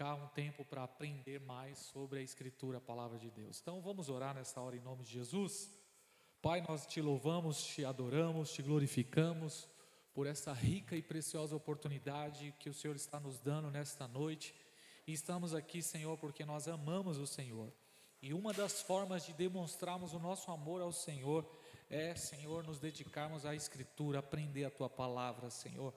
dedicar um tempo para aprender mais sobre a Escritura, a Palavra de Deus. Então vamos orar nessa hora em nome de Jesus. Pai, nós te louvamos, te adoramos, te glorificamos por essa rica e preciosa oportunidade que o Senhor está nos dando nesta noite. E estamos aqui, Senhor, porque nós amamos o Senhor. E uma das formas de demonstrarmos o nosso amor ao Senhor é, Senhor, nos dedicarmos à Escritura, aprender a Tua Palavra, Senhor.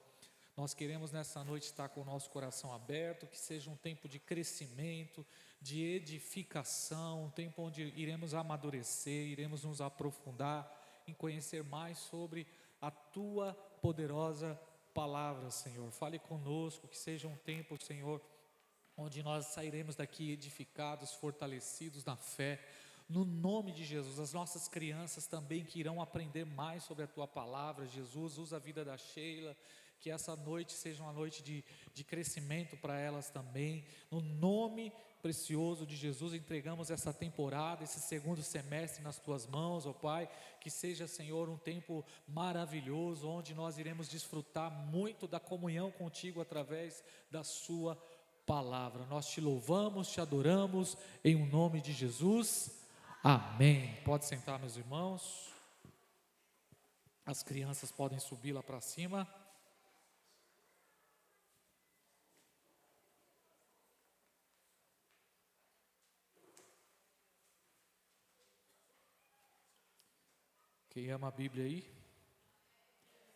Nós queremos nessa noite estar com o nosso coração aberto, que seja um tempo de crescimento, de edificação, um tempo onde iremos amadurecer, iremos nos aprofundar em conhecer mais sobre a Tua poderosa palavra, Senhor. Fale conosco, que seja um tempo, Senhor, onde nós sairemos daqui edificados, fortalecidos na fé, no nome de Jesus. As nossas crianças também que irão aprender mais sobre a Tua palavra, Jesus. Usa a vida da Sheila, que essa noite seja uma noite de crescimento para elas também, no nome precioso de Jesus. Entregamos essa temporada, esse segundo semestre nas Tuas mãos, ó Pai, que seja, Senhor, um tempo maravilhoso, onde nós iremos desfrutar muito da comunhão contigo através da Sua palavra. Nós te louvamos, te adoramos, em o nome de Jesus, amém. Pode sentar, meus irmãos, as crianças podem subir lá para cima. Quem ama a Bíblia aí?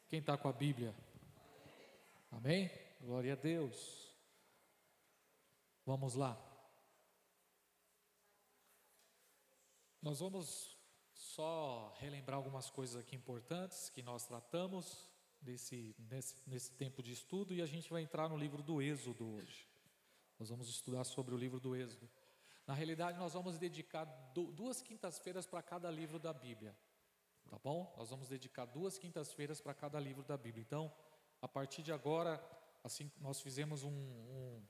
Quem está com a Bíblia? Amém? Glória a Deus. Vamos lá. Nós vamos só relembrar algumas coisas aqui importantes que nós tratamos nesse tempo de estudo, e a gente vai entrar no livro do Êxodo hoje. Nós vamos estudar sobre o livro do Êxodo. Na realidade, nós vamos dedicar 2 quintas-feiras para cada livro da Bíblia. Tá bom? Nós vamos dedicar 2 quintas-feiras para cada livro da Bíblia. Então, a partir de agora, assim, nós fizemos um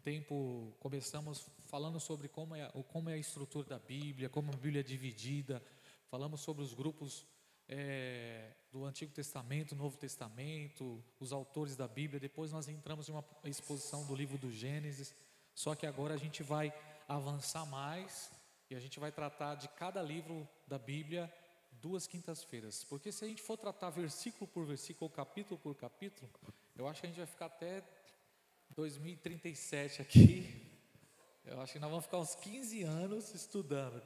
tempo, começamos falando sobre como é a estrutura da Bíblia, como a Bíblia é dividida. Falamos sobre os grupos do Antigo Testamento, Novo Testamento, os autores da Bíblia. Depois nós entramos em uma exposição do livro do Gênesis. Só que agora a gente vai avançar mais e a gente vai tratar de cada livro da Bíblia 2 quintas-feiras, porque se a gente for tratar versículo por versículo, capítulo por capítulo, eu acho que a gente vai ficar até 2037 aqui. Eu acho que nós vamos ficar uns 15 anos estudando.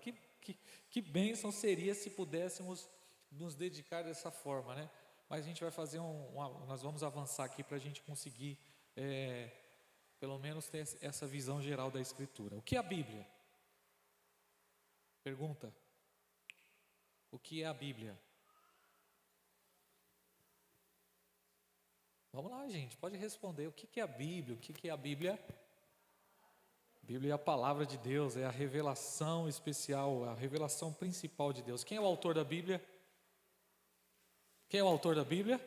Que bênção seria se pudéssemos nos dedicar dessa forma, né? Mas a gente vai fazer nós vamos avançar aqui para a gente conseguir, pelo menos ter essa visão geral da Escritura. O que é a Bíblia? Pergunta. O que é a Bíblia? Vamos lá, gente, pode responder. O que é a Bíblia? O que é a Bíblia? A Bíblia é a palavra de Deus, é a revelação especial, a revelação principal de Deus. Quem é o autor da Bíblia? Quem é o autor da Bíblia?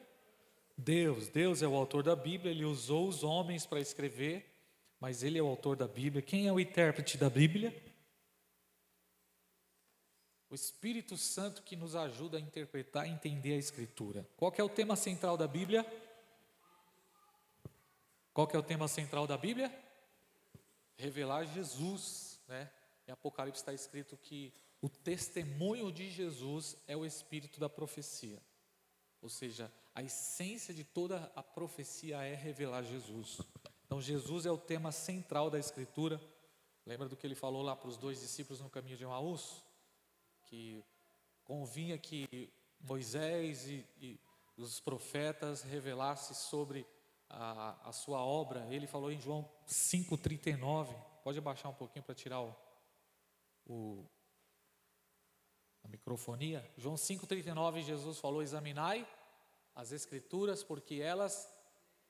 Deus. Deus é o autor da Bíblia. Ele usou os homens para escrever, mas Ele é o autor da Bíblia. Quem é o intérprete da Bíblia? O Espírito Santo, que nos ajuda a interpretar e entender a Escritura. Qual que é o tema central da Bíblia? Qual que é o tema central da Bíblia? Revelar Jesus, né? Em Apocalipse está escrito que o testemunho de Jesus é o espírito da profecia. Ou seja, a essência de toda a profecia é revelar Jesus. Então Jesus é o tema central da Escritura. Lembra do que ele falou lá para os 2 discípulos no caminho de Emaús? Que convinha que Moisés e os profetas revelassem sobre a sua obra. Ele falou em João 5,39. Pode abaixar um pouquinho para tirar a microfonia. João 5,39, Jesus falou: examinai as Escrituras, porque elas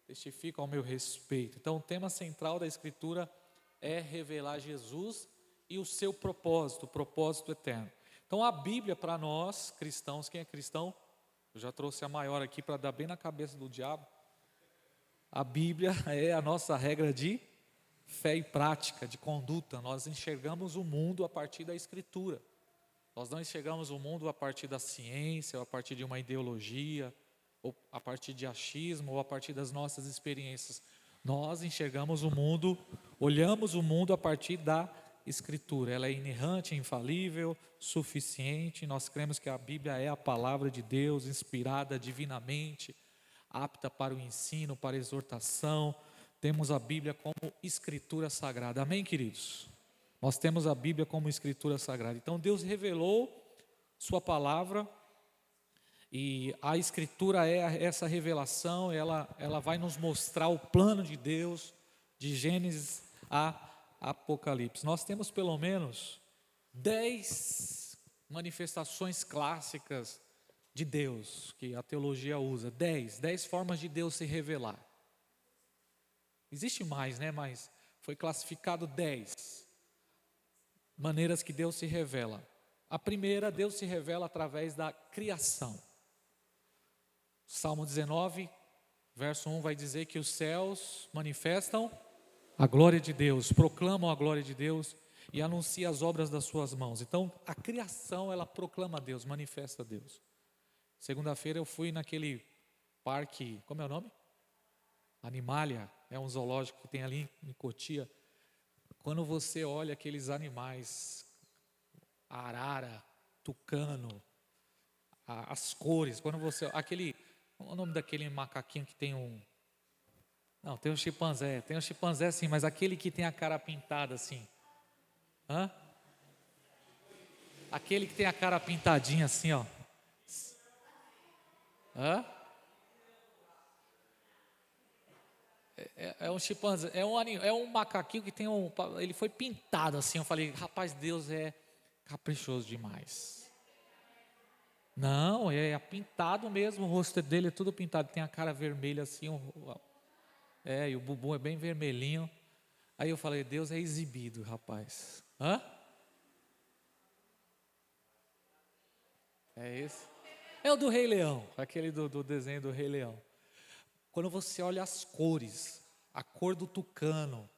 testificam ao meu respeito. Então o tema central da Escritura é revelar Jesus e o seu propósito, o propósito eterno. Então a Bíblia para nós cristãos, quem é cristão? Eu já trouxe a maior aqui para dar bem na cabeça do diabo. A Bíblia é a nossa regra de fé e prática, de conduta. Nós enxergamos o mundo a partir da Escritura. Nós não enxergamos o mundo a partir da ciência, ou a partir de uma ideologia, ou a partir de achismo, ou a partir das nossas experiências. Nós enxergamos o mundo, olhamos o mundo a partir da Escritura. Ela é inerrante, infalível, suficiente. Nós cremos que a Bíblia é a palavra de Deus, inspirada divinamente, apta para o ensino, para a exortação. Temos a Bíblia como Escritura Sagrada. Amém, queridos? Nós temos a Bíblia como Escritura Sagrada. Então Deus revelou sua palavra, e a Escritura é essa revelação. Ela vai nos mostrar o plano de Deus, de Gênesis a Apocalipse. Nós temos pelo menos 10 manifestações clássicas de Deus, que a teologia usa. 10 formas de Deus se revelar. Existe mais, né? Mas foi classificado 10 maneiras que Deus se revela. A primeira, Deus se revela através da criação. Salmo 19, verso 1 vai dizer que os céus manifestam a glória de Deus, proclamam a glória de Deus e anunciam as obras das suas mãos. Então, a criação, ela proclama a Deus, manifesta a Deus. Segunda-feira eu fui naquele parque, como é o nome? Animalia, é um zoológico que tem ali em Cotia. Quando você olha aqueles animais, arara, tucano, as cores, quando você, qual é o nome daquele macaquinho que tem um... Não, tem um chimpanzé sim, mas aquele que tem a cara pintada assim. Hã? Aquele que tem a cara pintadinha assim, ó. Hã? É um chimpanzé, é um macaquinho que tem ele foi pintado assim. Eu falei, rapaz, Deus é caprichoso demais. Não, é pintado mesmo, o rosto dele é tudo pintado, tem a cara vermelha assim, e o bumbum é bem vermelhinho. Aí eu falei, Deus é exibido, rapaz. Hã? É esse? É o do Rei Leão, aquele do desenho do Rei Leão. Quando você olha as cores, a cor do tucano,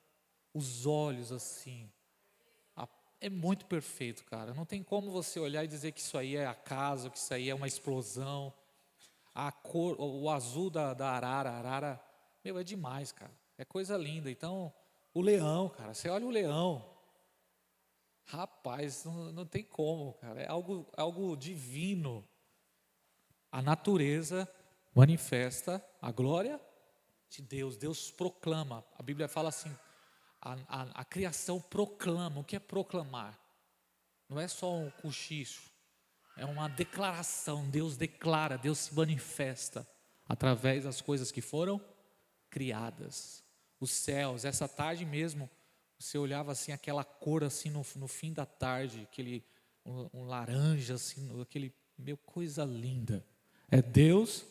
os olhos assim, é muito perfeito, cara. Não tem como você olhar e dizer que isso aí é acaso, que isso aí é uma explosão. A cor, o azul da arara, meu, é demais, cara. É coisa linda. Então, o leão, cara, você olha o leão, rapaz, não tem como, cara. É algo divino. A natureza manifesta a glória de Deus. Deus proclama. A Bíblia fala assim, a criação proclama. O que é proclamar? Não é só um cochicho, é uma declaração. Deus declara, Deus se manifesta através das coisas que foram criadas. Os céus, essa tarde mesmo, você olhava assim, aquela cor assim no fim da tarde, aquele um laranja assim, coisa linda. É Deus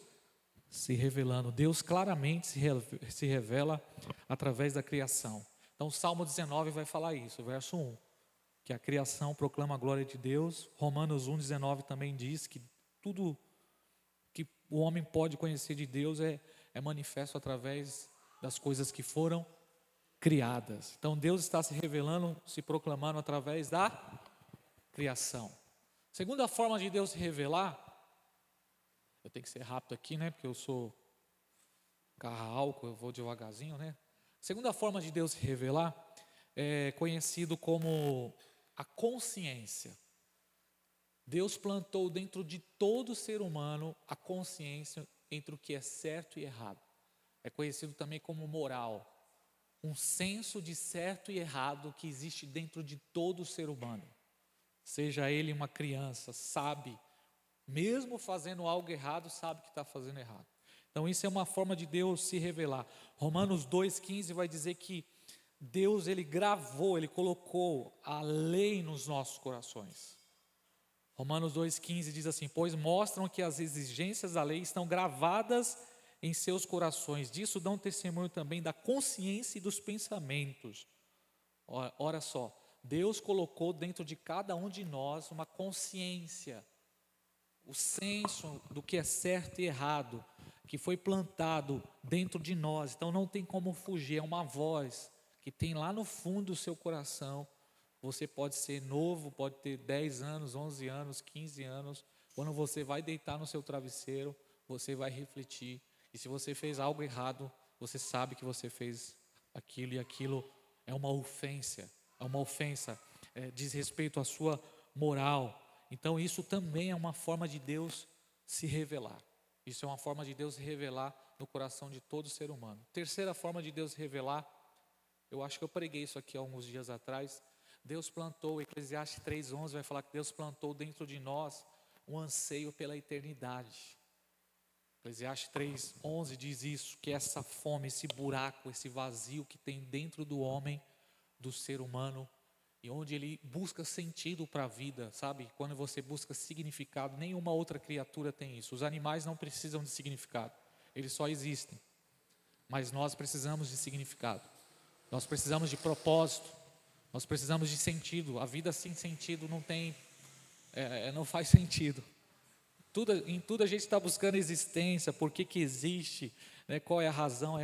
se revelando. Deus claramente se revela através da criação. Então o Salmo 19 vai falar isso, verso 1, que a criação proclama a glória de Deus. Romanos 1,19 também diz que tudo que o homem pode conhecer de Deus é manifesto através das coisas que foram criadas. Então Deus está se revelando, se proclamando através da criação. Segunda forma de Deus se revelar, eu tenho que ser rápido aqui, né? Porque eu sou carro-álcool, eu vou devagarzinho, né? Segunda forma de Deus se revelar é conhecido como a consciência. Deus plantou dentro de todo ser humano a consciência entre o que é certo e errado. É conhecido também como moral. Um senso de certo e errado que existe dentro de todo ser humano. Seja ele uma criança, sabe, mesmo fazendo algo errado, sabe que está fazendo errado. Então isso é uma forma de Deus se revelar. Romanos 2,15 vai dizer que Deus, Ele colocou a lei nos nossos corações. Romanos 2,15 diz assim, pois mostram que as exigências da lei estão gravadas em seus corações. Disso dão testemunho também da consciência e dos pensamentos. Ora só, Deus colocou dentro de cada um de nós uma consciência, o senso do que é certo e errado, que foi plantado dentro de nós. Então não tem como fugir, é uma voz que tem lá no fundo do seu coração. Você pode ser novo, pode ter 10 anos, 11 anos, 15 anos. Quando você vai deitar no seu travesseiro, você vai refletir. E se você fez algo errado, você sabe que você fez aquilo e aquilo é uma ofensa, diz respeito à sua moral. Então isso também é uma forma de Deus se revelar. Isso é uma forma de Deus se revelar no coração de todo ser humano. Terceira forma de Deus se revelar, eu acho que eu preguei isso aqui há alguns dias atrás. Deus plantou, Eclesiastes 3:11 vai falar que Deus plantou dentro de nós um anseio pela eternidade. Eclesiastes 3:11 diz isso, que essa fome, esse buraco, esse vazio que tem dentro do homem, do ser humano, e onde ele busca sentido para a vida, sabe? Quando você busca significado, nenhuma outra criatura tem isso. Os animais não precisam de significado, eles só existem. Mas nós precisamos de significado, nós precisamos de propósito, nós precisamos de sentido. A vida sem sentido não faz sentido. Em tudo a gente está buscando existência, por que existe, né? Qual é a razão,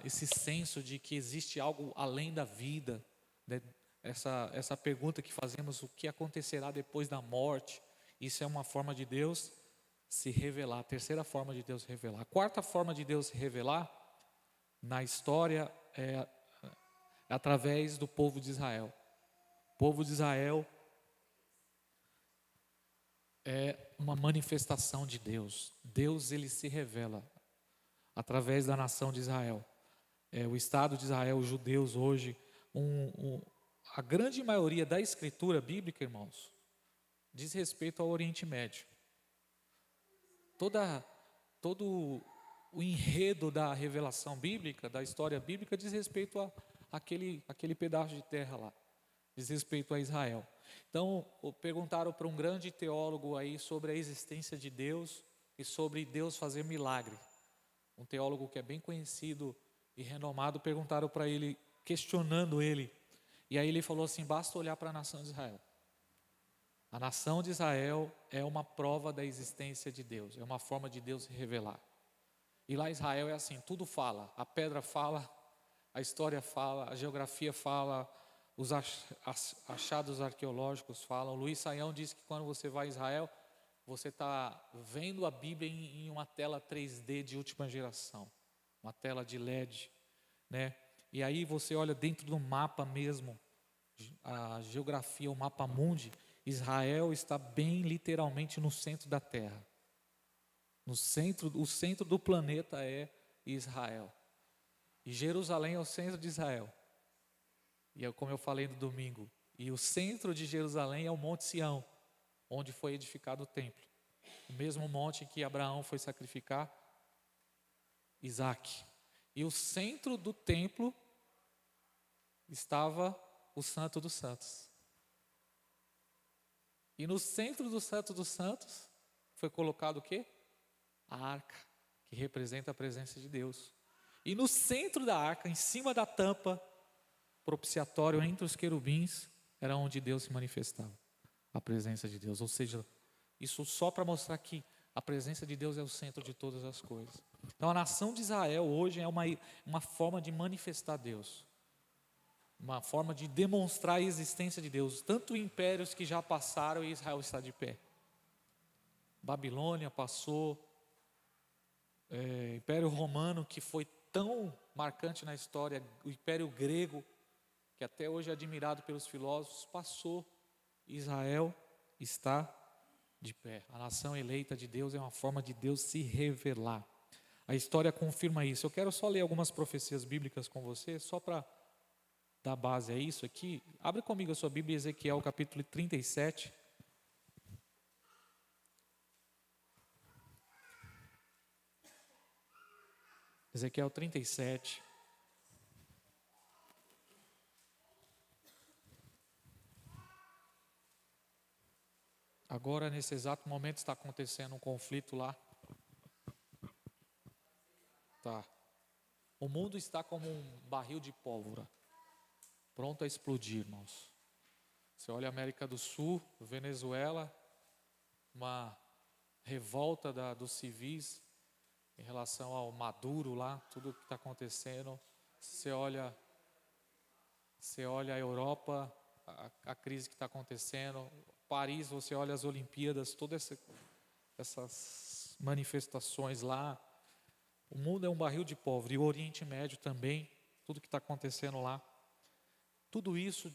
esse senso de que existe algo além da vida, né? Essa pergunta que fazemos, o que acontecerá depois da morte, isso é uma forma de Deus se revelar, a terceira forma de Deus se revelar. A quarta forma de Deus se revelar na história é através do povo de Israel. O povo de Israel é uma manifestação de Deus. Deus, ele se revela através da nação de Israel. O Estado de Israel, os judeus hoje, a grande maioria da escritura bíblica, irmãos, diz respeito ao Oriente Médio. Todo o enredo da revelação bíblica, da história bíblica, diz respeito àquele pedaço de terra lá, diz respeito a Israel. Então, perguntaram para um grande teólogo aí sobre a existência de Deus e sobre Deus fazer milagre. Um teólogo que é bem conhecido e renomado, perguntaram para ele, questionando ele. E aí ele falou assim, basta olhar para a nação de Israel. A nação de Israel é uma prova da existência de Deus, é uma forma de Deus se revelar. E lá em Israel é assim, tudo fala, a pedra fala, a história fala, a geografia fala, os achados arqueológicos falam. Luiz Saião diz que quando você vai a Israel, você está vendo a Bíblia em uma tela 3D de última geração, uma tela de LED, né? E aí você olha dentro do mapa mesmo, a geografia, o mapa mundi, Israel está bem literalmente no centro da terra. O centro do planeta é Israel. E Jerusalém é o centro de Israel. E é como eu falei no domingo, e o centro de Jerusalém é o Monte Sião, onde foi edificado o templo. O mesmo monte em que Abraão foi sacrificar Isaque. E o centro do templo estava o Santo dos Santos. E no centro do Santo dos Santos foi colocado o quê? A arca, que representa a presença de Deus. E no centro da arca, em cima da tampa, propiciatório entre os querubins, era onde Deus se manifestava, a presença de Deus. Ou seja, isso só para mostrar que a presença de Deus é o centro de todas as coisas. Então a nação de Israel hoje é uma forma de manifestar Deus, uma forma de demonstrar a existência de Deus. Tanto impérios que já passaram e Israel está de pé. Babilônia passou, Império Romano, que foi tão marcante na história, o Império Grego, que até hoje é admirado pelos filósofos, passou. Israel está de pé. A nação eleita de Deus é uma forma de Deus se revelar. A história confirma isso. Eu quero só ler algumas profecias bíblicas com você, só para dar base a isso aqui. Abre comigo a sua Bíblia, Ezequiel capítulo 37. Ezequiel 37. Agora, nesse exato momento, está acontecendo um conflito lá. Tá. O mundo está como um barril de pólvora, pronto a explodir, irmãos. Você olha a América do Sul, Venezuela, uma revolta dos civis em relação ao Maduro lá, tudo o que está acontecendo. Você olha a Europa, a crise que está acontecendo. Paris, você olha as Olimpíadas, todas essas manifestações lá. O mundo é um barril de pólvora, e o Oriente Médio também, tudo que está acontecendo lá. Tudo isso,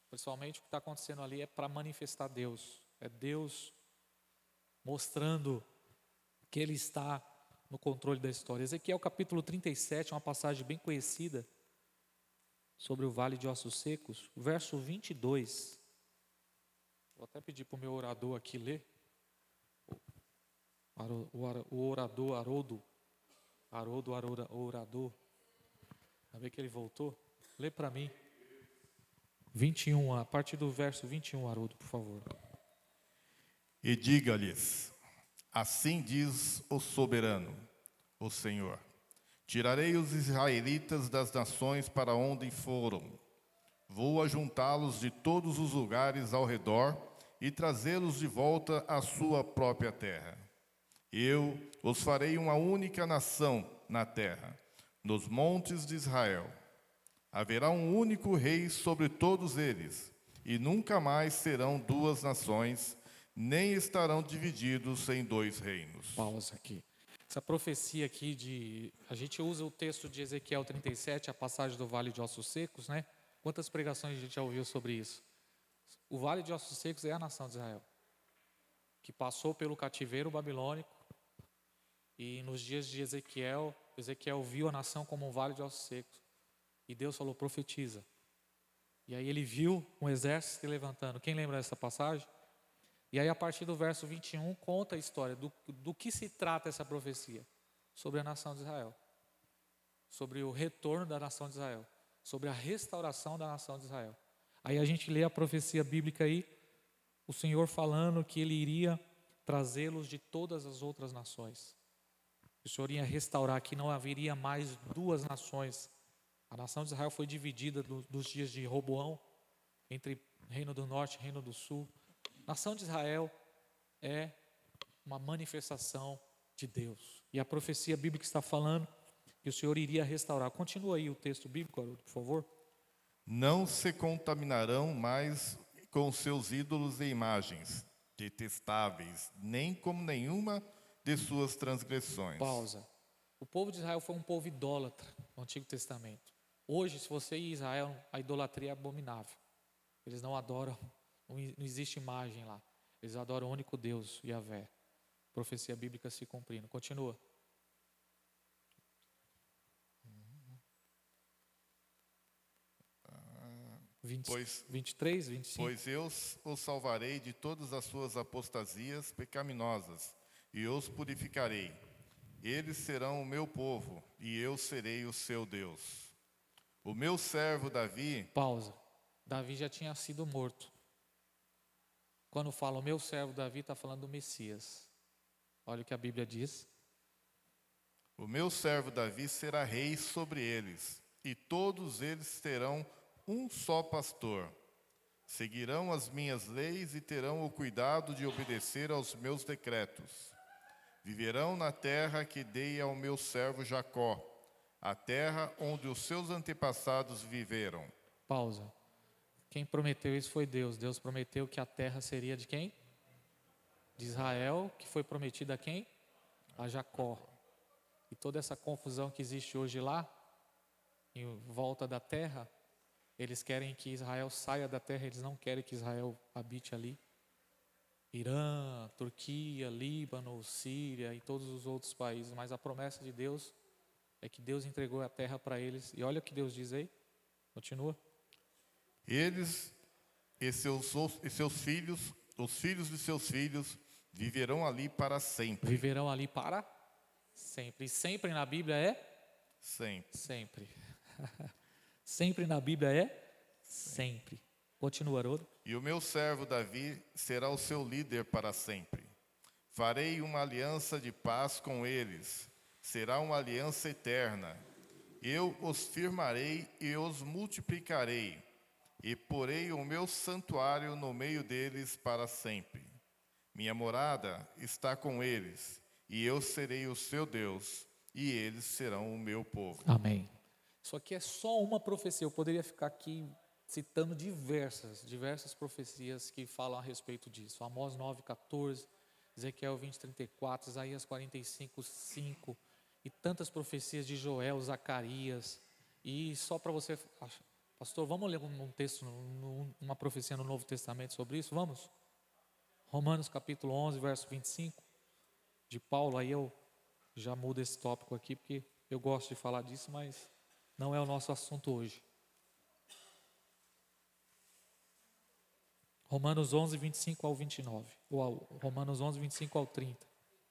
principalmente o que está acontecendo ali, é para manifestar Deus. É Deus mostrando que Ele está no controle da história. Ezequiel capítulo 37, uma passagem bem conhecida sobre o vale de ossos secos, verso 22. Vou até pedir para o meu orador aqui ler. O orador, orador. A ver que ele voltou. Lê para mim. 21, a partir do verso 21, Haroldo, por favor. E diga-lhes: assim diz o soberano, o Senhor: tirarei os israelitas das nações para onde foram. Vou ajuntá-los de todos os lugares ao redor e trazê-los de volta à sua própria terra. Eu os farei uma única nação na terra, nos montes de Israel. Haverá um único rei sobre todos eles, e nunca mais serão duas nações, nem estarão divididos em dois reinos. Pausa aqui. Essa profecia aqui a gente usa o texto de Ezequiel 37, a passagem do Vale de Ossos Secos, né? Quantas pregações a gente já ouviu sobre isso? O Vale de Ossos Secos é a nação de Israel, que passou pelo cativeiro babilônico, e nos dias de Ezequiel viu a nação como um vale de ossos secos. E Deus falou: profetiza. E aí ele viu um exército se levantando. Quem lembra dessa passagem? E aí a partir do verso 21 conta a história do que se trata essa profecia. Sobre a nação de Israel. Sobre o retorno da nação de Israel. Sobre a restauração da nação de Israel. Aí a gente lê a profecia bíblica aí. O Senhor falando que Ele iria trazê-los de todas as outras nações. O Senhor ia restaurar, que não haveria mais duas nações. A nação de Israel foi dividida dos dias de Roboão, entre Reino do Norte e Reino do Sul. A nação de Israel é uma manifestação de Deus. E a profecia bíblica está falando que o Senhor iria restaurar. Continua aí o texto bíblico, Haroldo, por favor. Não se contaminarão mais com seus ídolos e imagens detestáveis, nem com nenhuma de suas transgressões. Pausa. O povo de Israel foi um povo idólatra no Antigo Testamento. Hoje, se você ir a Israel, a idolatria é abominável. Eles não adoram, não existe imagem lá. Eles adoram o único Deus, Yahvé. Profecia bíblica se cumprindo. Continua. Pois 23, 25. Pois eu os salvarei de todas as suas apostasias pecaminosas e os purificarei. Eles serão o meu povo e eu serei o seu Deus. O meu servo Davi... Pausa. Davi já tinha sido morto. Quando fala o meu servo Davi, está falando do Messias. Olha o que a Bíblia diz. O meu servo Davi será rei sobre eles, e todos eles terão um só pastor. Seguirão as minhas leis e terão o cuidado de obedecer aos meus decretos. Viverão na terra que dei ao meu servo Jacó, a terra onde os seus antepassados viveram. Pausa. Quem prometeu isso foi Deus. Deus prometeu que a terra seria de quem? De Israel, que foi prometida a quem? A Jacó. E toda essa confusão que existe hoje lá, em volta da terra, eles querem que Israel saia da terra, eles não querem que Israel habite ali. Irã, Turquia, Líbano, Síria e todos os outros países. Mas a promessa de Deus é que Deus entregou a terra para eles. E olha o que Deus diz aí. Continua. Eles e seus filhos, os filhos de seus filhos, viverão ali para sempre. Viverão ali para sempre. E sempre na Bíblia é? Sempre. Sempre. Sempre na Bíblia é? Sempre. Continua, Haroldo. E o meu servo Davi será o seu líder para sempre. Farei uma aliança de paz com eles. Será uma aliança eterna. Eu os firmarei e os multiplicarei. E porei o meu santuário no meio deles para sempre. Minha morada está com eles, e eu serei o seu Deus, e eles serão o meu povo. Amém. Isso aqui é só uma profecia. Eu poderia ficar aqui citando diversas profecias que falam a respeito disso. Amós 9:14, Ezequiel 20:34, Isaías 45:5 e tantas profecias de Joel, Zacarias. E só para você, pastor, vamos ler um texto, uma profecia no Novo Testamento sobre isso? Vamos? Romanos capítulo 11, verso 25, de Paulo. Aí eu já mudo esse tópico aqui, porque eu gosto de falar disso, mas não é o nosso assunto hoje. Romanos 11, 25 ao 29, ou Romanos 11, 25 ao 30.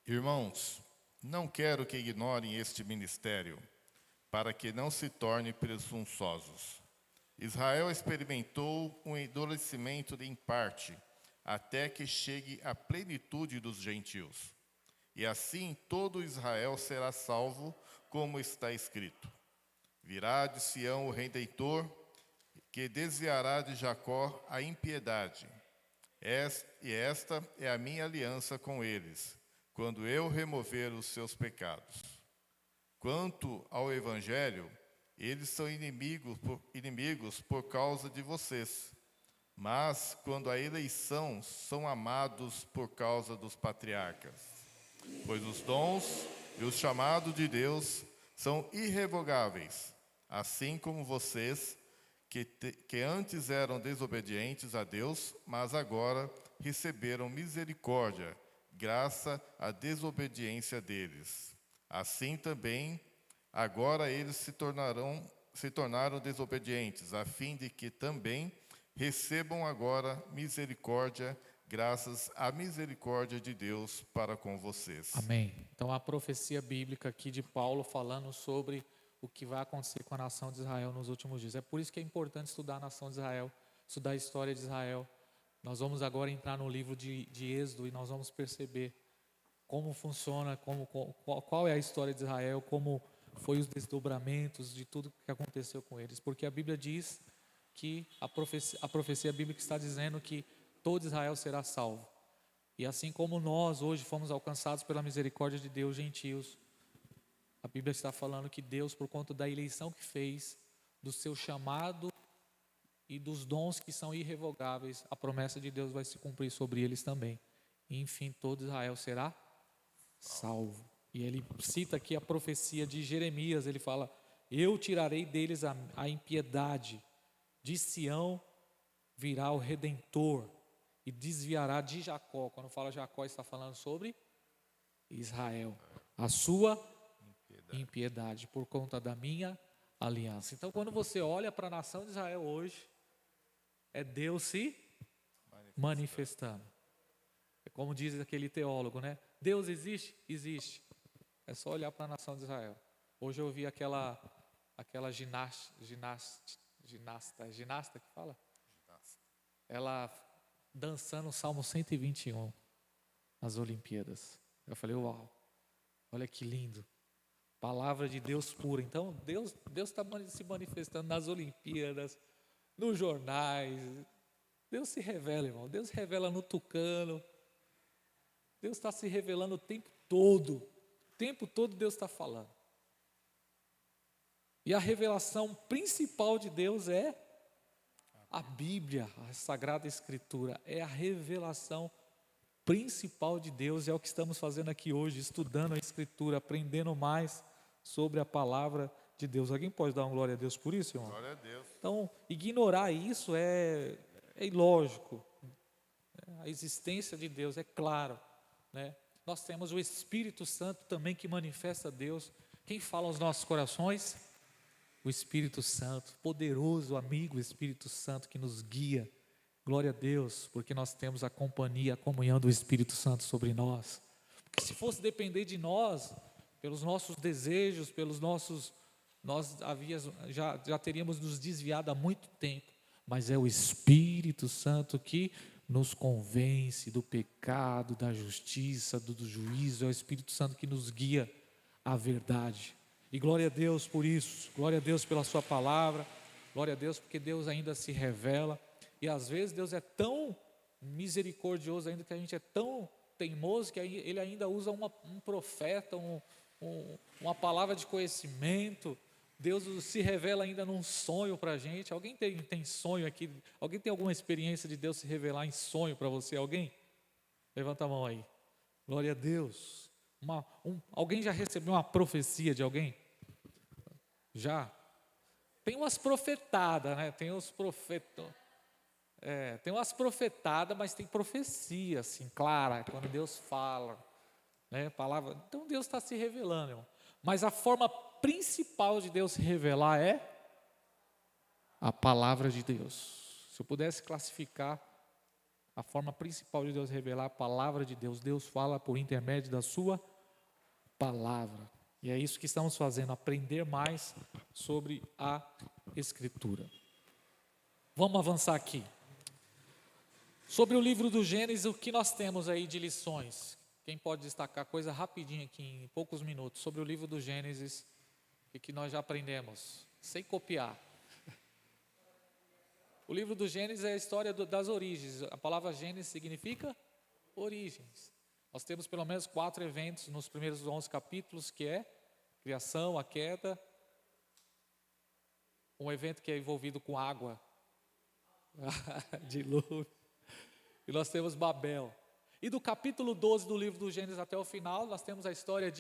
Irmãos, não quero que ignorem este ministério, para que não se tornem presunçosos. Israel experimentou um endurecimento em parte, até que chegue à plenitude dos gentios. E assim todo Israel será salvo, como está escrito. Virá de Sião o Redentor, que desviará de Jacó a impiedade. E esta é a minha aliança com eles, quando eu remover os seus pecados. Quanto ao Evangelho, eles são inimigos por causa de vocês. Mas, quando à eleição, são amados por causa dos patriarcas. Pois os dons e o chamado de Deus são irrevogáveis, assim como vocês, que antes eram desobedientes a Deus, mas agora receberam misericórdia, graças à desobediência deles. Assim também, agora eles se tornaram desobedientes, a fim de que também recebam agora misericórdia, graças à misericórdia de Deus para com vocês. Amém. Então a profecia bíblica aqui de Paulo falando sobre o que vai acontecer com a nação de Israel nos últimos dias. É por isso que é importante estudar a nação de Israel, estudar a história de Israel. Nós vamos agora entrar no livro de Êxodo e nós vamos perceber como funciona, qual é a história de Israel, como foi os desdobramentos de tudo que aconteceu com eles. Porque a Bíblia diz que a profecia bíblica está dizendo que todo Israel será salvo. E assim como nós hoje fomos alcançados pela misericórdia de Deus, gentios, a Bíblia está falando que Deus, por conta da eleição que fez, do seu chamado e dos dons que são irrevogáveis, a promessa de Deus vai se cumprir sobre eles também. E, enfim, todo Israel será salvo. E ele cita aqui a profecia de Jeremias, ele fala: eu tirarei deles a impiedade, de Sião virá o Redentor, e desviará de Jacó. Quando fala Jacó, está falando sobre Israel, a sua impiedade, por conta da minha aliança. Então, quando você olha para a nação de Israel hoje, é Deus se manifestando. É como diz aquele teólogo, né? Deus existe? Existe. É só olhar para a nação de Israel. Hoje eu vi aquela ginasta que fala? Ela dançando o Salmo 121 nas Olimpíadas. Eu falei, uau, olha que lindo. Palavra de Deus pura. Então, Deus está se manifestando nas Olimpíadas, nos jornais. Deus se revela, irmão. Deus se revela no tucano. Deus está se revelando o tempo todo. O tempo todo Deus está falando. E a revelação principal de Deus é a Bíblia, a Sagrada Escritura. É a revelação principal de Deus. É o que estamos fazendo aqui hoje, estudando a Escritura, aprendendo mais sobre a palavra de Deus. Alguém pode dar uma glória a Deus por isso, irmão? Glória a Deus. Então, ignorar isso é ilógico. A existência de Deus é claro, né? Nós temos o Espírito Santo também que manifesta Deus. Quem fala aos nossos corações? O Espírito Santo, poderoso amigo Espírito Santo que nos guia. Glória a Deus, porque nós temos a companhia, a comunhão do Espírito Santo sobre nós. Porque se fosse depender de nós, pelos nossos desejos, nós já teríamos nos desviado há muito tempo. Mas é o Espírito Santo que nos convence do pecado, da justiça, do juízo. É o Espírito Santo que nos guia à verdade. E glória a Deus por isso, glória a Deus pela sua palavra, glória a Deus porque Deus ainda se revela. E às vezes Deus é tão misericordioso ainda, que a gente é tão teimoso, que Ele ainda usa um profeta, uma palavra de conhecimento. Deus se revela ainda num sonho para a gente. Alguém tem sonho aqui? Alguém tem alguma experiência de Deus se revelar em sonho para você? Alguém? Levanta a mão aí. Glória a Deus. Alguém já recebeu uma profecia de alguém? Já? Tem umas profetadas, né? Tem umas profetadas, mas tem profecia, assim, clara, quando Deus fala, né? Palavra. Então Deus está se revelando, irmão. Mas a forma principal de Deus se revelar é a palavra de Deus. Se eu pudesse classificar a forma principal de Deus revelar a palavra de Deus, Deus fala por intermédio da sua palavra. E é isso que estamos fazendo, aprender mais sobre a Escritura. Vamos avançar aqui. Sobre o livro do Gênesis, o que nós temos aí de lições? Quem pode destacar coisa rapidinho aqui, em poucos minutos, sobre o livro do Gênesis, o que nós já aprendemos, sem copiar. O livro do Gênesis é a história das origens. A palavra Gênesis significa origens. Nós temos pelo menos 4 eventos nos primeiros 11 capítulos, que é criação, a queda, um evento que é envolvido com água, dilúvio, e nós temos Babel. E do capítulo 12 do livro do Gênesis até o final, nós temos a história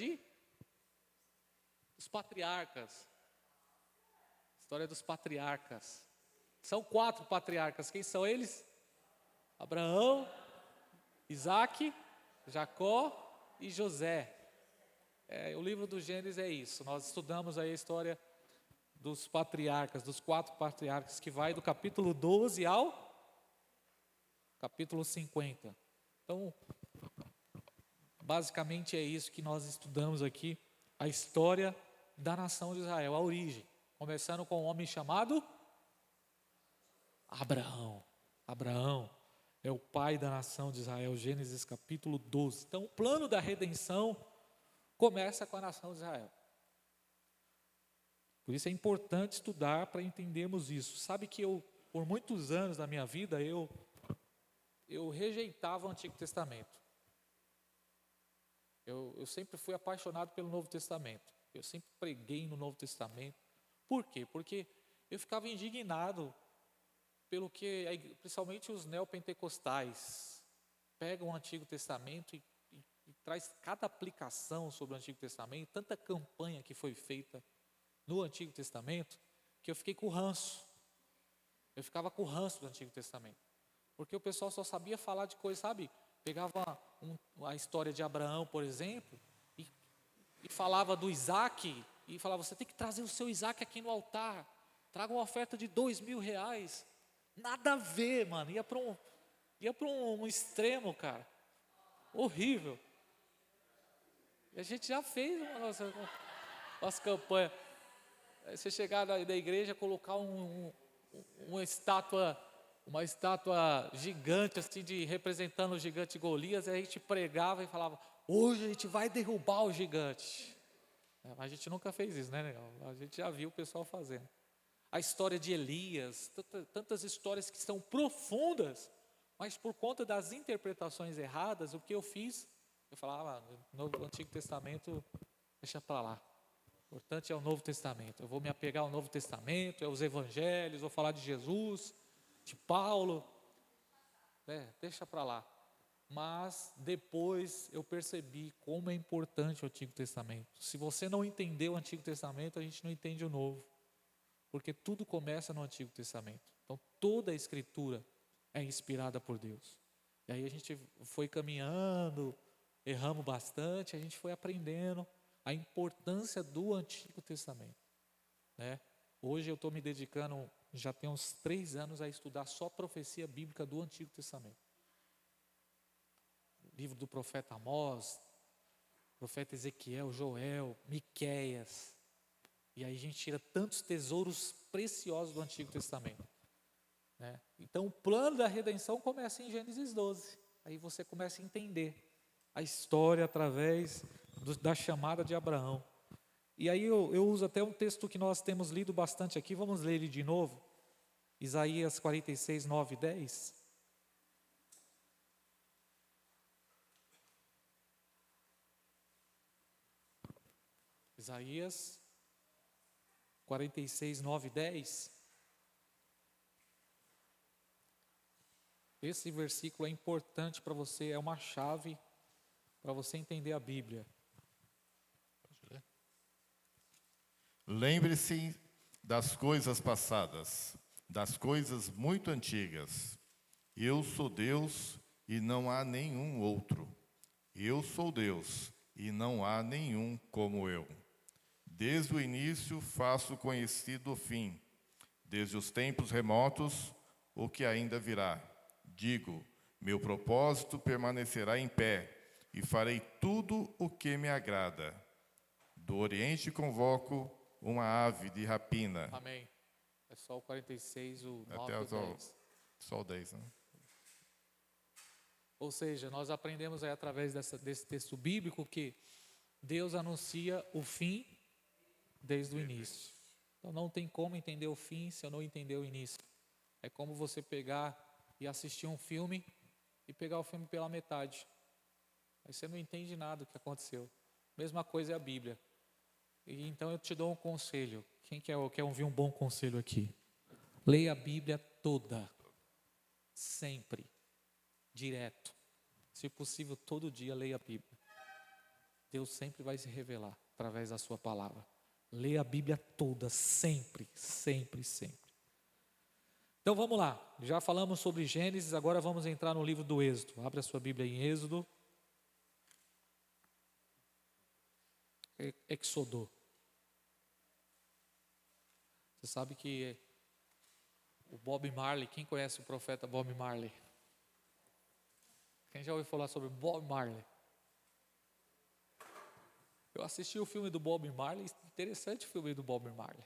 dos patriarcas. História dos patriarcas. São 4 patriarcas. Quem são eles? Abraão, Isaac, Jacó e José. O livro do Gênesis é isso. Nós estudamos aí a história dos patriarcas, dos 4 patriarcas, que vai do capítulo 12 ao capítulo 50. Então, basicamente é isso que nós estudamos aqui, a história da nação de Israel, a origem. Começando com um homem chamado Abraão. Abraão é o pai da nação de Israel, Gênesis capítulo 12. Então, o plano da redenção começa com a nação de Israel. Por isso é importante estudar para entendermos isso. Sabe que por muitos anos da minha vida, eu rejeitava o Antigo Testamento. Eu sempre fui apaixonado pelo Novo Testamento. Eu sempre preguei no Novo Testamento. Por quê? Porque eu ficava indignado pelo que, principalmente os neopentecostais, pegam o Antigo Testamento e traz cada aplicação sobre o Antigo Testamento, tanta campanha que foi feita no Antigo Testamento, que eu fiquei com ranço. Eu ficava com ranço do Antigo Testamento. Porque o pessoal só sabia falar de coisas, sabe? Pegava a história de Abraão, por exemplo, e falava do Isaac, e falava, você tem que trazer o seu Isaac aqui no altar, traga uma oferta de R$2.000. Nada a ver, mano, ia para um extremo, cara, horrível. E a gente já fez umas campanhas. Aí você chegar na igreja, colocar uma estátua gigante, assim, representando o gigante Golias, e a gente pregava e falava, hoje a gente vai derrubar o gigante. Mas a gente nunca fez isso, né, legal? A gente já viu o pessoal fazendo. A história de Elias, tantas histórias que são profundas, mas por conta das interpretações erradas, o que eu fiz, eu falava, no Antigo Testamento, deixa para lá. O importante é o Novo Testamento. Eu vou me apegar ao Novo Testamento, aos Evangelhos, vou falar de Jesus, de Paulo, deixa para lá. Mas depois eu percebi como é importante o Antigo Testamento. Se você não entender o Antigo Testamento, a gente não entende o Novo. Porque tudo começa no Antigo Testamento. Então toda a Escritura é inspirada por Deus. E aí a gente foi caminhando, erramos bastante, a gente foi aprendendo a importância do Antigo Testamento, né? Hoje eu estou me dedicando, já tem uns 3 anos, a estudar só profecia bíblica do Antigo Testamento. Livro do profeta Amós, profeta Ezequiel, Joel, Miqueias. E aí a gente tira tantos tesouros preciosos do Antigo Testamento, né? Então o plano da redenção começa em Gênesis 12. Aí você começa a entender a história através da chamada de Abraão. E aí eu uso até um texto que nós temos lido bastante aqui, vamos ler ele de novo. Isaías 46, 9 e 10. Isaías 46, 9 e 10. Esse versículo é importante para você, é uma chave para você entender a Bíblia. Lembre-se das coisas passadas, das coisas muito antigas. Eu sou Deus e não há nenhum outro. Eu sou Deus e não há nenhum como eu. Desde o início faço conhecido o fim. Desde os tempos remotos, o que ainda virá. Digo, meu propósito permanecerá em pé e farei tudo o que me agrada. Do Oriente convoco uma ave de rapina. Amém. É só o 46, o 9 Até e o 10. só o 10, né? Ou seja, nós aprendemos aí através desse texto bíblico que Deus anuncia o fim desde o início. Então não tem como entender o fim se eu não entender o início. É como você pegar e assistir um filme e pegar o filme pela metade. Aí você não entende nada do que aconteceu. Mesma coisa é a Bíblia. E então eu te dou um conselho. Quem quer ouvir um bom conselho aqui? Leia a Bíblia toda. Sempre. Direto. Se possível, todo dia leia a Bíblia. Deus sempre vai se revelar através da sua palavra. Leia a Bíblia toda, sempre, sempre, sempre. Então vamos lá. Já falamos sobre Gênesis, agora vamos entrar no livro do Êxodo. Abre a sua Bíblia em Êxodo. Exodô. Você sabe que o Bob Marley, quem conhece o profeta Bob Marley? Quem já ouviu falar sobre Bob Marley? Eu assisti o filme do Bob Marley, interessante o filme do Bob Marley.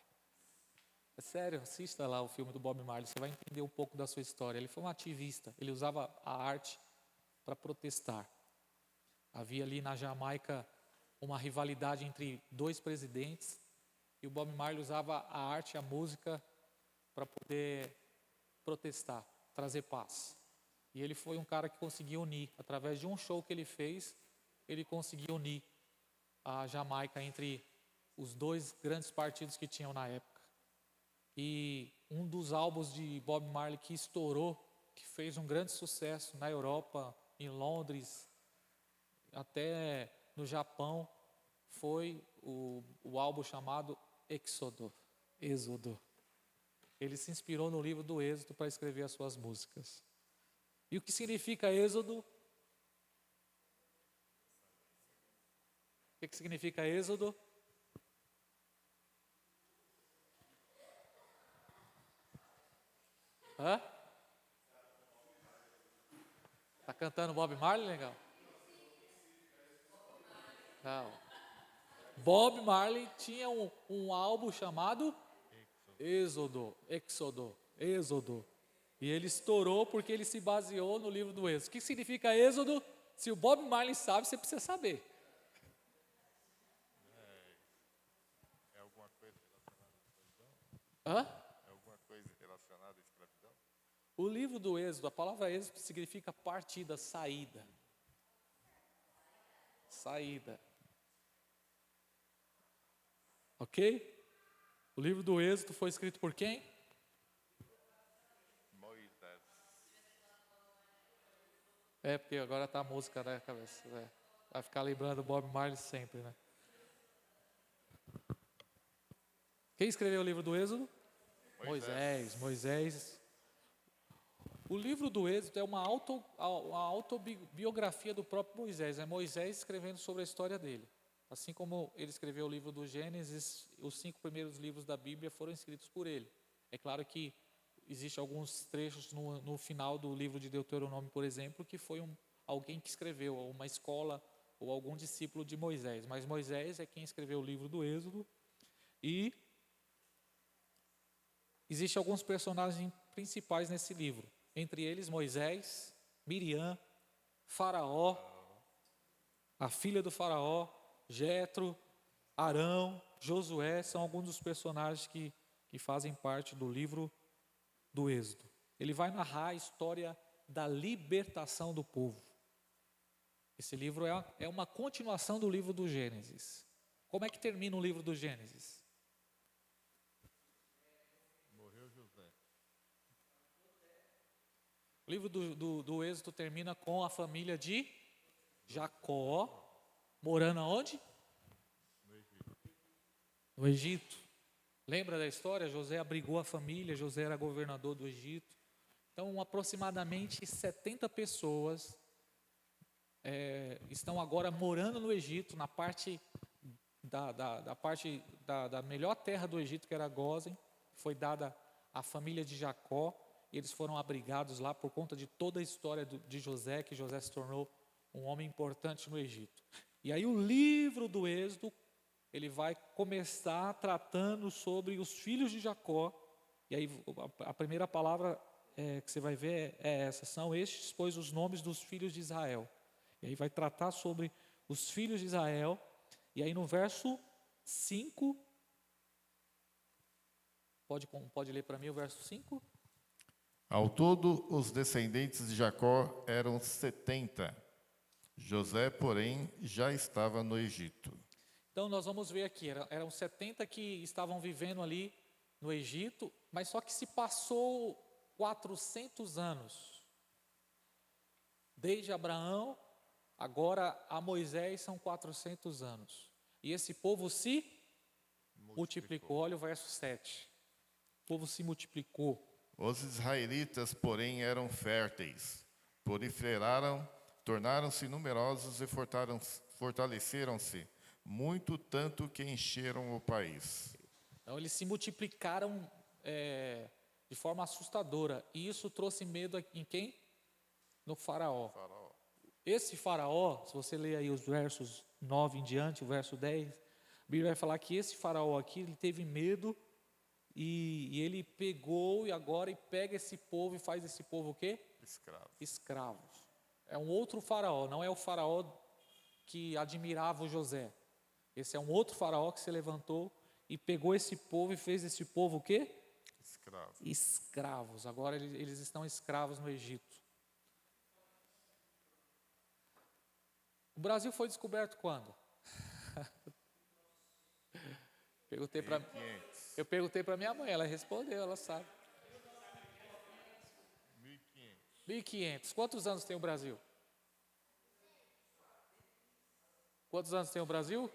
É sério, assista lá o filme do Bob Marley, você vai entender um pouco da sua história. Ele foi um ativista, ele usava a arte para protestar. Havia ali na Jamaica uma rivalidade entre dois presidentes, e o Bob Marley usava a arte e a música para poder protestar, trazer paz. E ele foi um cara que conseguiu unir, através de um show que ele fez, ele conseguiu unir a Jamaica entre os dois grandes partidos que tinham na época. E um dos álbuns de Bob Marley que estourou, que fez um grande sucesso na Europa, em Londres, até no Japão, foi o álbum chamado Êxodo. Ele se inspirou no livro do Êxodo para escrever as suas músicas. E o que significa Êxodo? O que significa Êxodo? Hã? Tá cantando Bob Marley, legal? Não. Bob Marley tinha um álbum chamado Êxodo. E ele estourou porque ele se baseou no livro do Êxodo. O que significa Êxodo? Se o Bob Marley sabe, você precisa saber. É alguma coisa relacionada à escravidão? Hã? É alguma coisa relacionada à escravidão? O livro do Êxodo, a palavra Êxodo significa partida, saída. Saída. Ok? O livro do Êxodo foi escrito por quem? Moisés. É, porque agora tá a música na cabeça. Né? Vai ficar lembrando Bob Marley sempre, né? Quem escreveu o livro do Êxodo? Moisés. O livro do Êxodo é uma autobiografia do próprio Moisés. É Moisés escrevendo sobre a história dele. Assim como ele escreveu o livro do Gênesis, os 5 primeiros livros da Bíblia foram escritos por ele. É claro que existem alguns trechos no final do livro de Deuteronômio, por exemplo, que foi alguém que escreveu, ou uma escola, ou algum discípulo de Moisés. Mas Moisés é quem escreveu o livro do Êxodo. E existem alguns personagens principais nesse livro. Entre eles, Moisés, Miriam, Faraó, a filha do Faraó, Jetro, Arão, Josué, são alguns dos personagens que fazem parte do livro do Êxodo. Ele vai narrar a história da libertação do povo. Esse livro é uma continuação do livro do Gênesis. Como é que termina o livro do Gênesis? Morreu José. O livro do Êxodo termina com a família de Jacó, morando aonde? No Egito. Lembra da história? José abrigou a família, José era governador do Egito. Então, aproximadamente 70 pessoas estão agora morando no Egito, na parte da melhor terra do Egito, que era Gósen, foi dada à família de Jacó, e eles foram abrigados lá por conta de toda a história de José, que José se tornou um homem importante no Egito. E aí o livro do Êxodo, ele vai começar tratando sobre os filhos de Jacó, e aí a primeira palavra que você vai ver é essa: são estes, pois, os nomes dos filhos de Israel. E aí vai tratar sobre os filhos de Israel, e aí no verso 5, pode ler para mim o verso 5? Ao todo, os descendentes de Jacó eram 70. José, porém, já estava no Egito. Então nós vamos ver aqui, eram 70 que estavam vivendo ali no Egito, mas só que se passou 400 anos. Desde Abraão, agora a Moisés são 400 anos. E esse povo se multiplicou. Olha o verso 7. O povo se multiplicou. Os israelitas, porém, eram férteis, proliferaram, tornaram-se numerosos e fortaleceram-se, muito tanto que encheram o país. Então eles se multiplicaram de forma assustadora. E isso trouxe medo em quem? No faraó. Esse faraó, se você ler aí os versos 9 em diante, o verso 10, a Bíblia vai falar que esse faraó aqui, ele teve medo e ele pegou e agora pega esse povo e faz esse povo o quê? Escravos. É um outro faraó, não é o faraó que admirava o José. Esse é um outro faraó que se levantou e pegou esse povo e fez esse povo o quê? Escravos. Agora eles estão escravos no Egito. O Brasil foi descoberto quando? Eu perguntei para minha mãe, ela respondeu, ela sabe. 1500. Quantos anos tem o Brasil? Quantos anos tem o Brasil?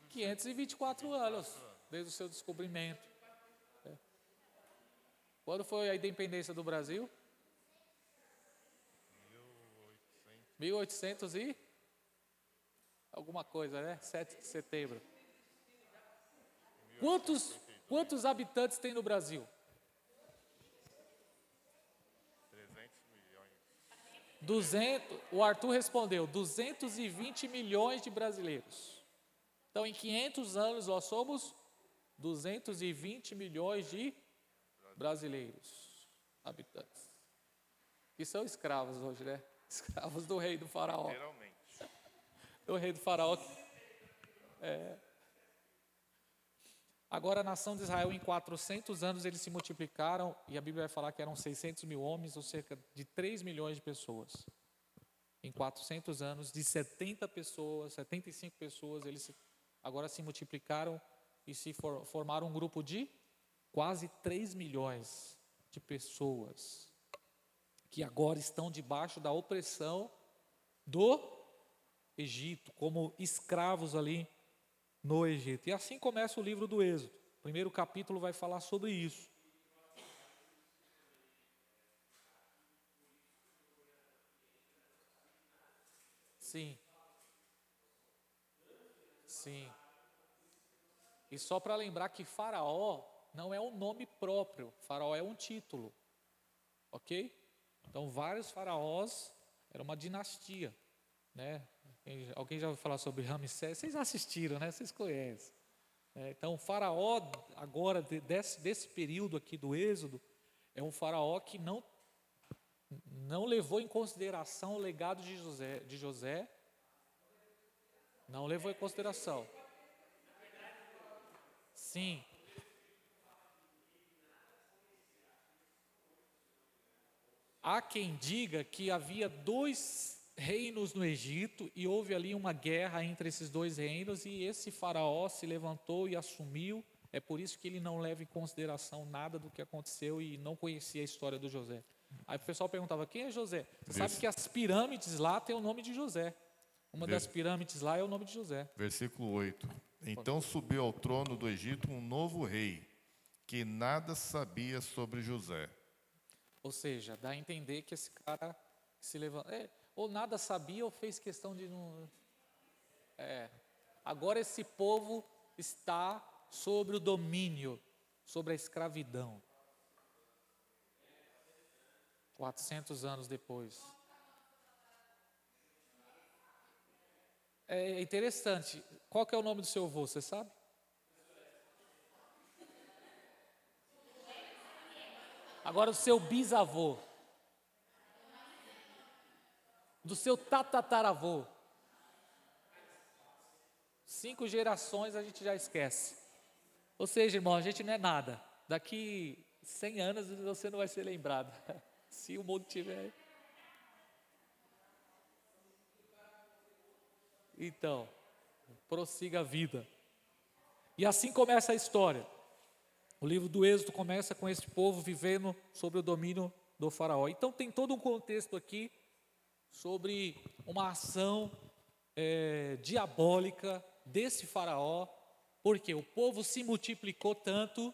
524 anos, desde o seu descobrimento. Quando foi a independência do Brasil? 1800 e alguma coisa, né? 7 de setembro. Quantos habitantes tem no Brasil? 200, o Arthur respondeu, 220 milhões de brasileiros. Então, em 500 anos, nós somos 220 milhões de brasileiros, habitantes. Que são escravos hoje, né? Escravos do rei do faraó. Geralmente. Do rei do faraó. Agora a nação de Israel, em 400 anos, eles se multiplicaram, e a Bíblia vai falar que eram 600 mil homens, ou cerca de 3 milhões de pessoas. Em 400 anos, de 70 pessoas, 75 pessoas, eles agora se multiplicaram e se formaram um grupo de quase 3 milhões de pessoas, que agora estão debaixo da opressão do Egito, como escravos ali no Egito. E assim começa o livro do Êxodo. O primeiro capítulo vai falar sobre isso. Sim. E só para lembrar que Faraó não é um nome próprio, Faraó é um título. Ok? Então, vários faraós, era uma dinastia, né? Alguém já ouviu falar sobre Ramsés? Vocês assistiram, né? Vocês conhecem. Então, o faraó, agora, desse período aqui do Êxodo, é um faraó que não levou em consideração o legado de José. Não levou em consideração. Sim. Há quem diga que havia 2 reinos no Egito e houve ali uma guerra entre esses 2 reinos e esse faraó se levantou e assumiu. É por isso que ele não leva em consideração nada do que aconteceu e não conhecia a história do José. Aí o pessoal perguntava, quem é José? Você sabe que as pirâmides lá têm o nome de José. Uma das pirâmides lá é o nome de José. Versículo 8. Então subiu ao trono do Egito um novo rei, que nada sabia sobre José. Ou seja, dá a entender que esse cara se levanta, ou nada sabia ou fez questão de não. Agora esse povo está sobre o domínio, sobre a escravidão. 400 anos depois. É interessante. Qual que é o nome do seu avô, você sabe? Agora o seu bisavô. Do seu tataravô. 5 gerações a gente já esquece. Ou seja, irmão, a gente não é nada. Daqui 100 anos você não vai ser lembrado. Se o mundo tiver. Então, prossiga a vida. E assim começa a história. O livro do Êxodo começa com esse povo vivendo sob o domínio do faraó. Então tem todo um contexto aqui sobre uma ação diabólica desse faraó, porque o povo se multiplicou tanto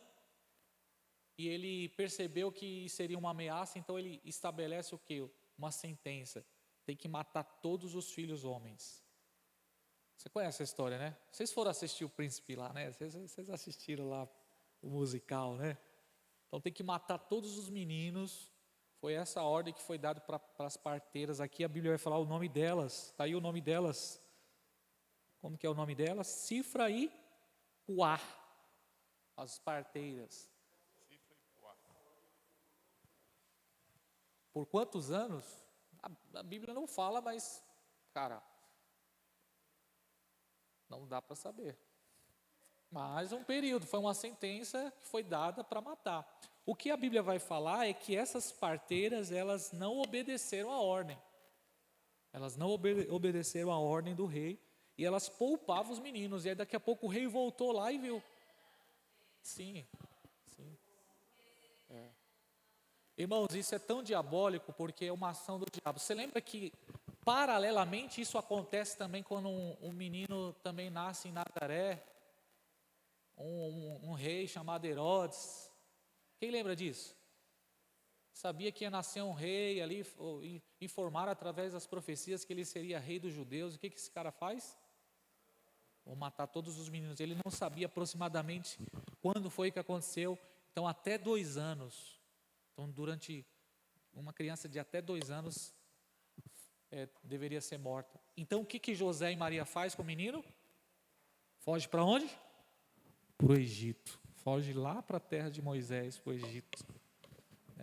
e ele percebeu que seria uma ameaça, então ele estabelece o quê? Uma sentença. Tem que matar todos os filhos homens. Você conhece a história, né? Vocês foram assistir o Príncipe lá, né? Vocês assistiram lá o musical, né? Então tem que matar todos os meninos. Foi essa a ordem que foi dada para as parteiras. Aqui a Bíblia vai falar o nome delas. Está aí o nome delas. Como que é o nome delas? Cifra e Puá. As parteiras. Por quantos anos? A Bíblia não fala, mas, cara, não dá para saber. Mas um período, foi uma sentença que foi dada para matar. O que a Bíblia vai falar é que essas parteiras, elas não obedeceram a ordem. Elas não obedeceram a ordem do rei e elas poupavam os meninos. E aí daqui a pouco o rei voltou lá e viu. Sim. Irmãos, isso é tão diabólico porque é uma ação do diabo. Você lembra que paralelamente isso acontece também quando um menino também nasce em Nazaré? Um rei chamado Herodes. Quem lembra disso? Sabia que ia nascer um rei ali, informaram através das profecias que ele seria rei dos judeus. O que esse cara faz? Vou matar todos os meninos. Ele não sabia aproximadamente quando foi que aconteceu. Então até 2 anos. Então durante uma criança de até 2 anos deveria ser morta. Então o que José e Maria faz com o menino? Foge para onde? Para o Egito. Foge lá para a terra de Moisés, para o Egito.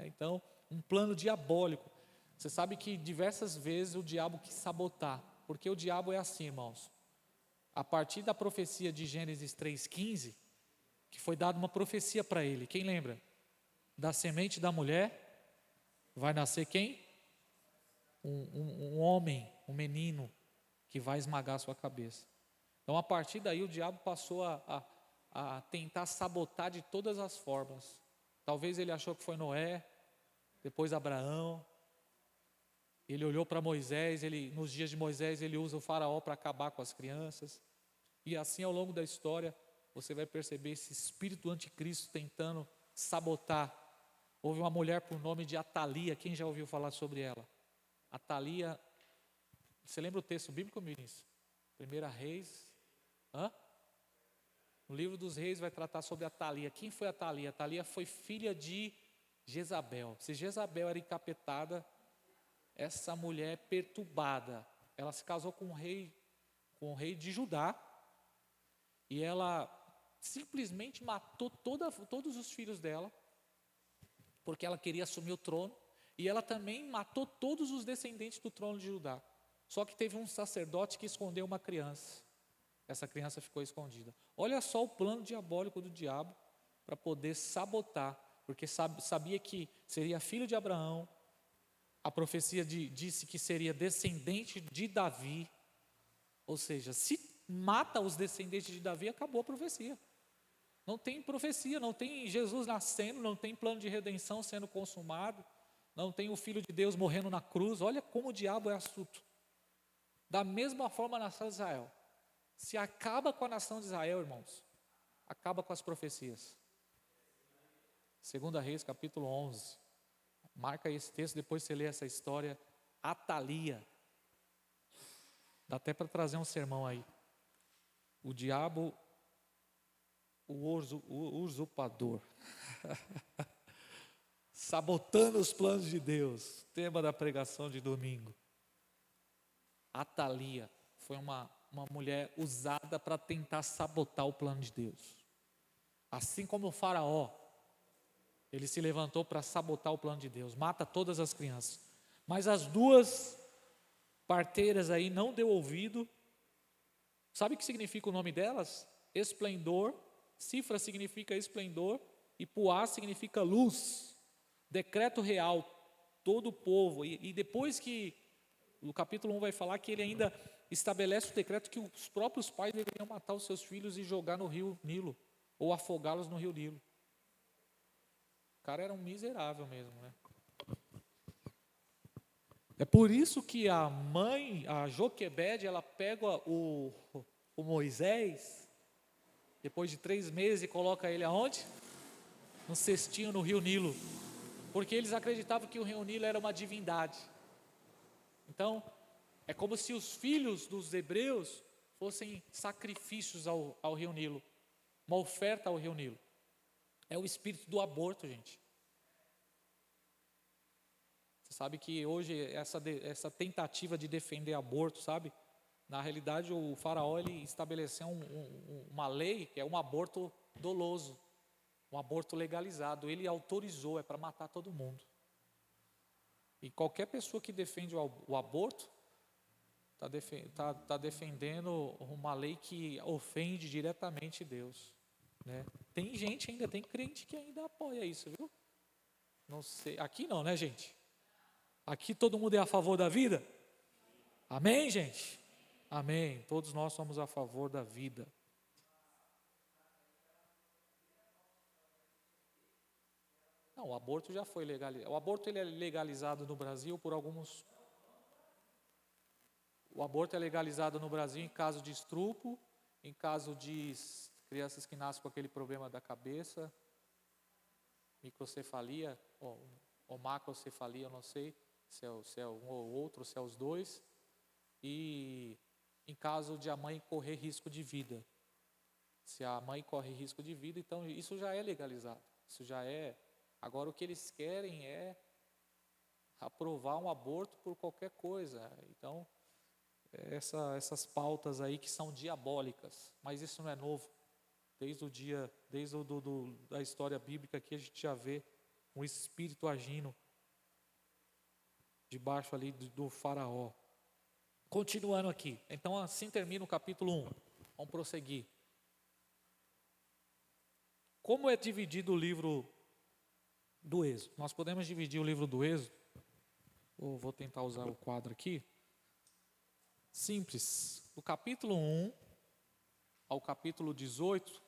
Então, um plano diabólico. Você sabe que diversas vezes o diabo quis sabotar. Porque o diabo é assim, irmãos. A partir da profecia de Gênesis 3,15, que foi dada uma profecia para ele. Quem lembra? Da semente da mulher vai nascer quem? Um homem, um menino, que vai esmagar a sua cabeça. Então, a partir daí, o diabo passou a tentar sabotar de todas as formas. Talvez ele achou que foi Noé, depois Abraão. Ele olhou para Moisés, nos dias de Moisés ele usa o faraó para acabar com as crianças. E assim ao longo da história, você vai perceber esse espírito anticristo tentando sabotar. Houve uma mulher por nome de Atalia, quem já ouviu falar sobre ela? Atalia, você lembra o texto bíblico, Vinícius? 1 Reis, no livro dos Reis vai tratar sobre Atalia. Quem foi Atalia? Atalia foi filha de Jezabel. Se Jezabel era encapetada, essa mulher perturbada, ela se casou com o rei de Judá, e ela simplesmente matou todos os filhos dela, porque ela queria assumir o trono, e ela também matou todos os descendentes do trono de Judá. Só que teve um sacerdote que escondeu uma criança. Essa criança ficou escondida. Olha só o plano diabólico do diabo para poder sabotar, porque sabia que seria filho de Abraão. A profecia disse que seria descendente de Davi. Ou seja, se mata os descendentes de Davi, acabou a profecia. Não tem profecia, não tem Jesus nascendo, não tem plano de redenção sendo consumado, não tem o Filho de Deus morrendo na cruz. Olha como o diabo é astuto. Da mesma forma a nação de Israel. Se acaba com a nação de Israel, irmãos, acaba com as profecias. 2 Reis, capítulo 11. Marca esse texto, depois você lê essa história. Atalia. Dá até para trazer um sermão aí. O diabo, o usurpador. Sabotando os planos de Deus. Tema da pregação de domingo. Atalia foi uma mulher usada para tentar sabotar o plano de Deus. Assim como o faraó, ele se levantou para sabotar o plano de Deus, mata todas as crianças. Mas as duas parteiras aí não deu ouvido. Sabe o que significa o nome delas? Esplendor. Cifra significa esplendor e Puá significa luz. Decreto real, todo o povo. E depois que o capítulo 1 vai falar que ele ainda estabelece o decreto que os próprios pais deveriam matar os seus filhos e jogar no rio Nilo, ou afogá-los no rio Nilo. O cara era um miserável mesmo, né? É por isso que a mãe, a Joquebede, ela pega o Moisés, depois de 3 meses, e coloca ele aonde? No cestinho no rio Nilo. Porque eles acreditavam que o rio Nilo era uma divindade. Então, é como se os filhos dos hebreus fossem sacrifícios ao rio Nilo, uma oferta ao rio Nilo. É o espírito do aborto, gente. Você sabe que hoje essa tentativa de defender aborto, sabe? Na realidade, o faraó ele estabeleceu uma lei que é um aborto doloso, um aborto legalizado. Ele autorizou, é para matar todo mundo. E qualquer pessoa que defende o aborto está defendendo uma lei que ofende diretamente Deus, né? Tem gente ainda, tem crente que ainda apoia isso, viu? Não sei, aqui não, né, gente? Aqui todo mundo é a favor da vida? Amém, gente? Amém. Todos nós somos a favor da vida. Não, o aborto já foi legalizado. O aborto ele é legalizado no Brasil por alguns. O aborto é legalizado no Brasil em caso de estupro, em caso de crianças que nascem com aquele problema da cabeça, microcefalia ou macrocefalia, eu não sei se é um ou outro, se é os dois, e em caso de a mãe correr risco de vida. Se a mãe corre risco de vida, então isso já é legalizado. Isso já é. Agora o que eles querem é aprovar um aborto por qualquer coisa. Então, essas pautas aí que são diabólicas, mas isso não é novo. Desde da história bíblica aqui a gente já vê um espírito agindo debaixo ali do faraó. Continuando aqui, então assim termina o capítulo 1. Vamos prosseguir. Como é dividido o livro do Êxodo? Nós podemos dividir o livro do Êxodo, vou tentar usar o quadro aqui. Simples, do capítulo 1 ao capítulo 18,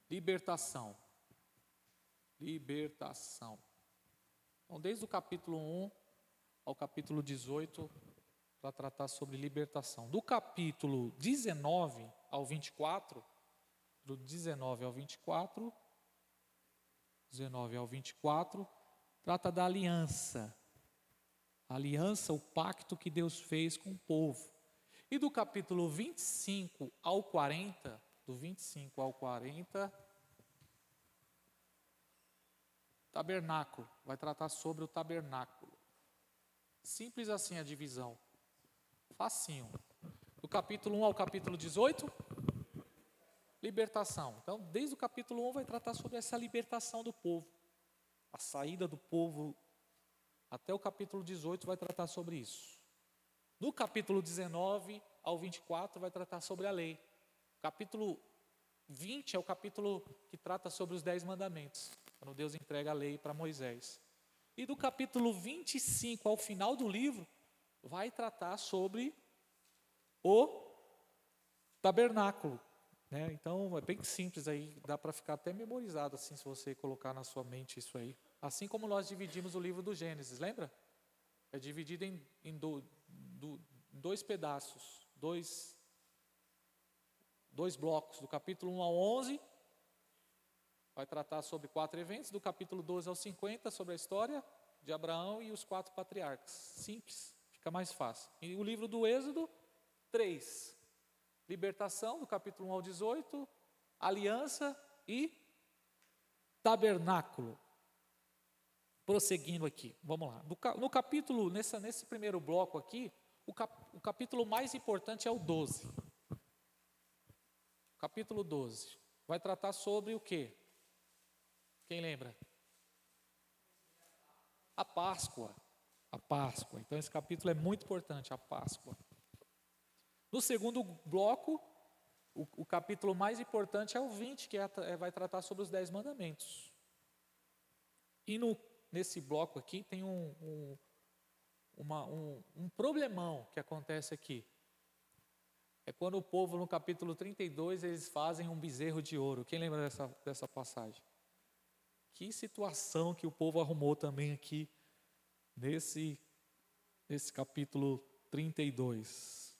libertação. Então, desde o capítulo 1 ao capítulo 18, para tratar sobre libertação. Do capítulo 19 ao 24, do 19 ao 24, trata da aliança. A aliança, o pacto que Deus fez com o povo. E do capítulo 25 ao 40, tabernáculo, vai tratar sobre o tabernáculo. Simples assim a divisão, facinho. Do capítulo 1 ao capítulo 18, libertação. Então, desde o capítulo 1 vai tratar sobre essa libertação do povo. A saída do povo, até o capítulo 18 vai tratar sobre isso. No capítulo 19 ao 24 vai tratar sobre a lei. O capítulo 20 é o capítulo que trata sobre os 10 mandamentos, quando Deus entrega a lei para Moisés. E do capítulo 25 ao final do livro, vai tratar sobre o tabernáculo, né? Então é bem simples aí, dá para ficar até memorizado assim, se você colocar na sua mente isso aí. Assim como nós dividimos o livro do Gênesis, lembra? É dividido em dois pedaços, dois blocos, do capítulo 1 ao 11, vai tratar sobre 4 eventos, do capítulo 12 ao 50, sobre a história de Abraão e os 4 patriarcas. Simples, fica mais fácil. E o livro do Êxodo, 3. Libertação, do capítulo 1 ao 18, aliança e tabernáculo. Prosseguindo aqui, vamos lá. No capítulo, nesse primeiro bloco aqui, o capítulo mais importante é o 12. Capítulo 12. Vai tratar sobre o quê? Quem lembra? A Páscoa. A Páscoa. Então esse capítulo é muito importante, a Páscoa. No segundo bloco, o capítulo mais importante é o 20, que vai tratar sobre os 10 mandamentos. E nesse bloco aqui tem um problemão que acontece aqui. É quando o povo, no capítulo 32, eles fazem um bezerro de ouro. Quem lembra dessa passagem? Que situação que o povo arrumou também aqui, nesse capítulo 32.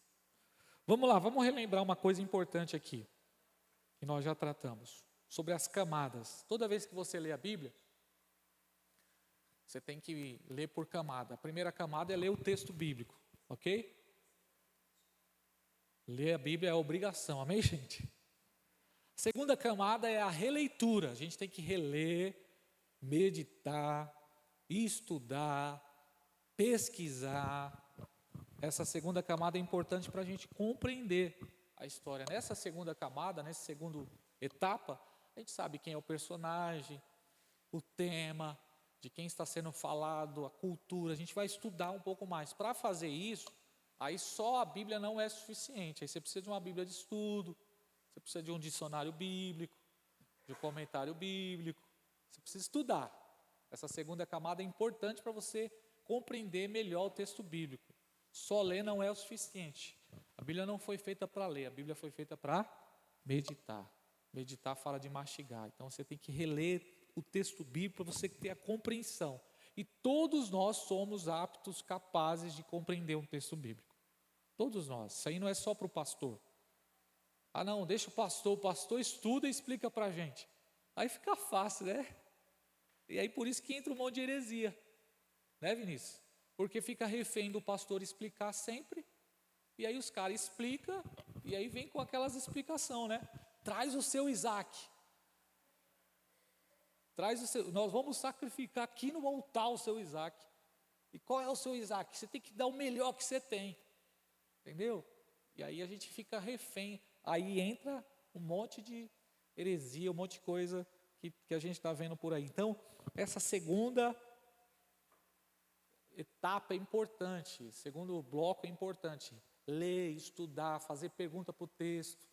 Vamos lá, vamos relembrar uma coisa importante aqui, que nós já tratamos, sobre as camadas. Toda vez que você lê a Bíblia, você tem que ler por camada. A primeira camada é ler o texto bíblico, ok? Ler a Bíblia é obrigação, amém, gente? A segunda camada é a releitura. A gente tem que reler, meditar, estudar, pesquisar. Essa segunda camada é importante para a gente compreender a história. Nessa segunda camada, nessa segunda etapa, a gente sabe quem é o personagem, o tema, de quem está sendo falado, a cultura. A gente vai estudar um pouco mais. Para fazer isso, aí só a Bíblia não é suficiente. Aí você precisa de uma Bíblia de estudo, você precisa de um dicionário bíblico, de um comentário bíblico. Você precisa estudar. Essa segunda camada é importante para você compreender melhor o texto bíblico. Só ler não é o suficiente. A Bíblia não foi feita para ler, a Bíblia foi feita para meditar. Meditar fala de mastigar. Então você tem que reler o texto bíblico para você ter a compreensão. E todos nós somos aptos, capazes de compreender um texto bíblico. Todos nós. Isso aí não é só para o pastor. Ah não, deixa o pastor estuda e explica para a gente. Aí fica fácil, né? E aí por isso que entra um monte de heresia. Né, Vinícius? Porque fica refém do pastor explicar sempre, e aí os caras explicam, e aí vem com aquelas explicações, né? Traz o seu Isaac. Nós vamos sacrificar aqui no altar o seu Isaac. E qual é o seu Isaac? Você tem que dar o melhor que você tem. Entendeu? E aí a gente fica refém. Aí entra um monte de heresia, um monte de coisa que a gente está vendo por aí. Então, essa segunda etapa é importante, segundo bloco é importante. Ler, estudar, fazer pergunta para o texto.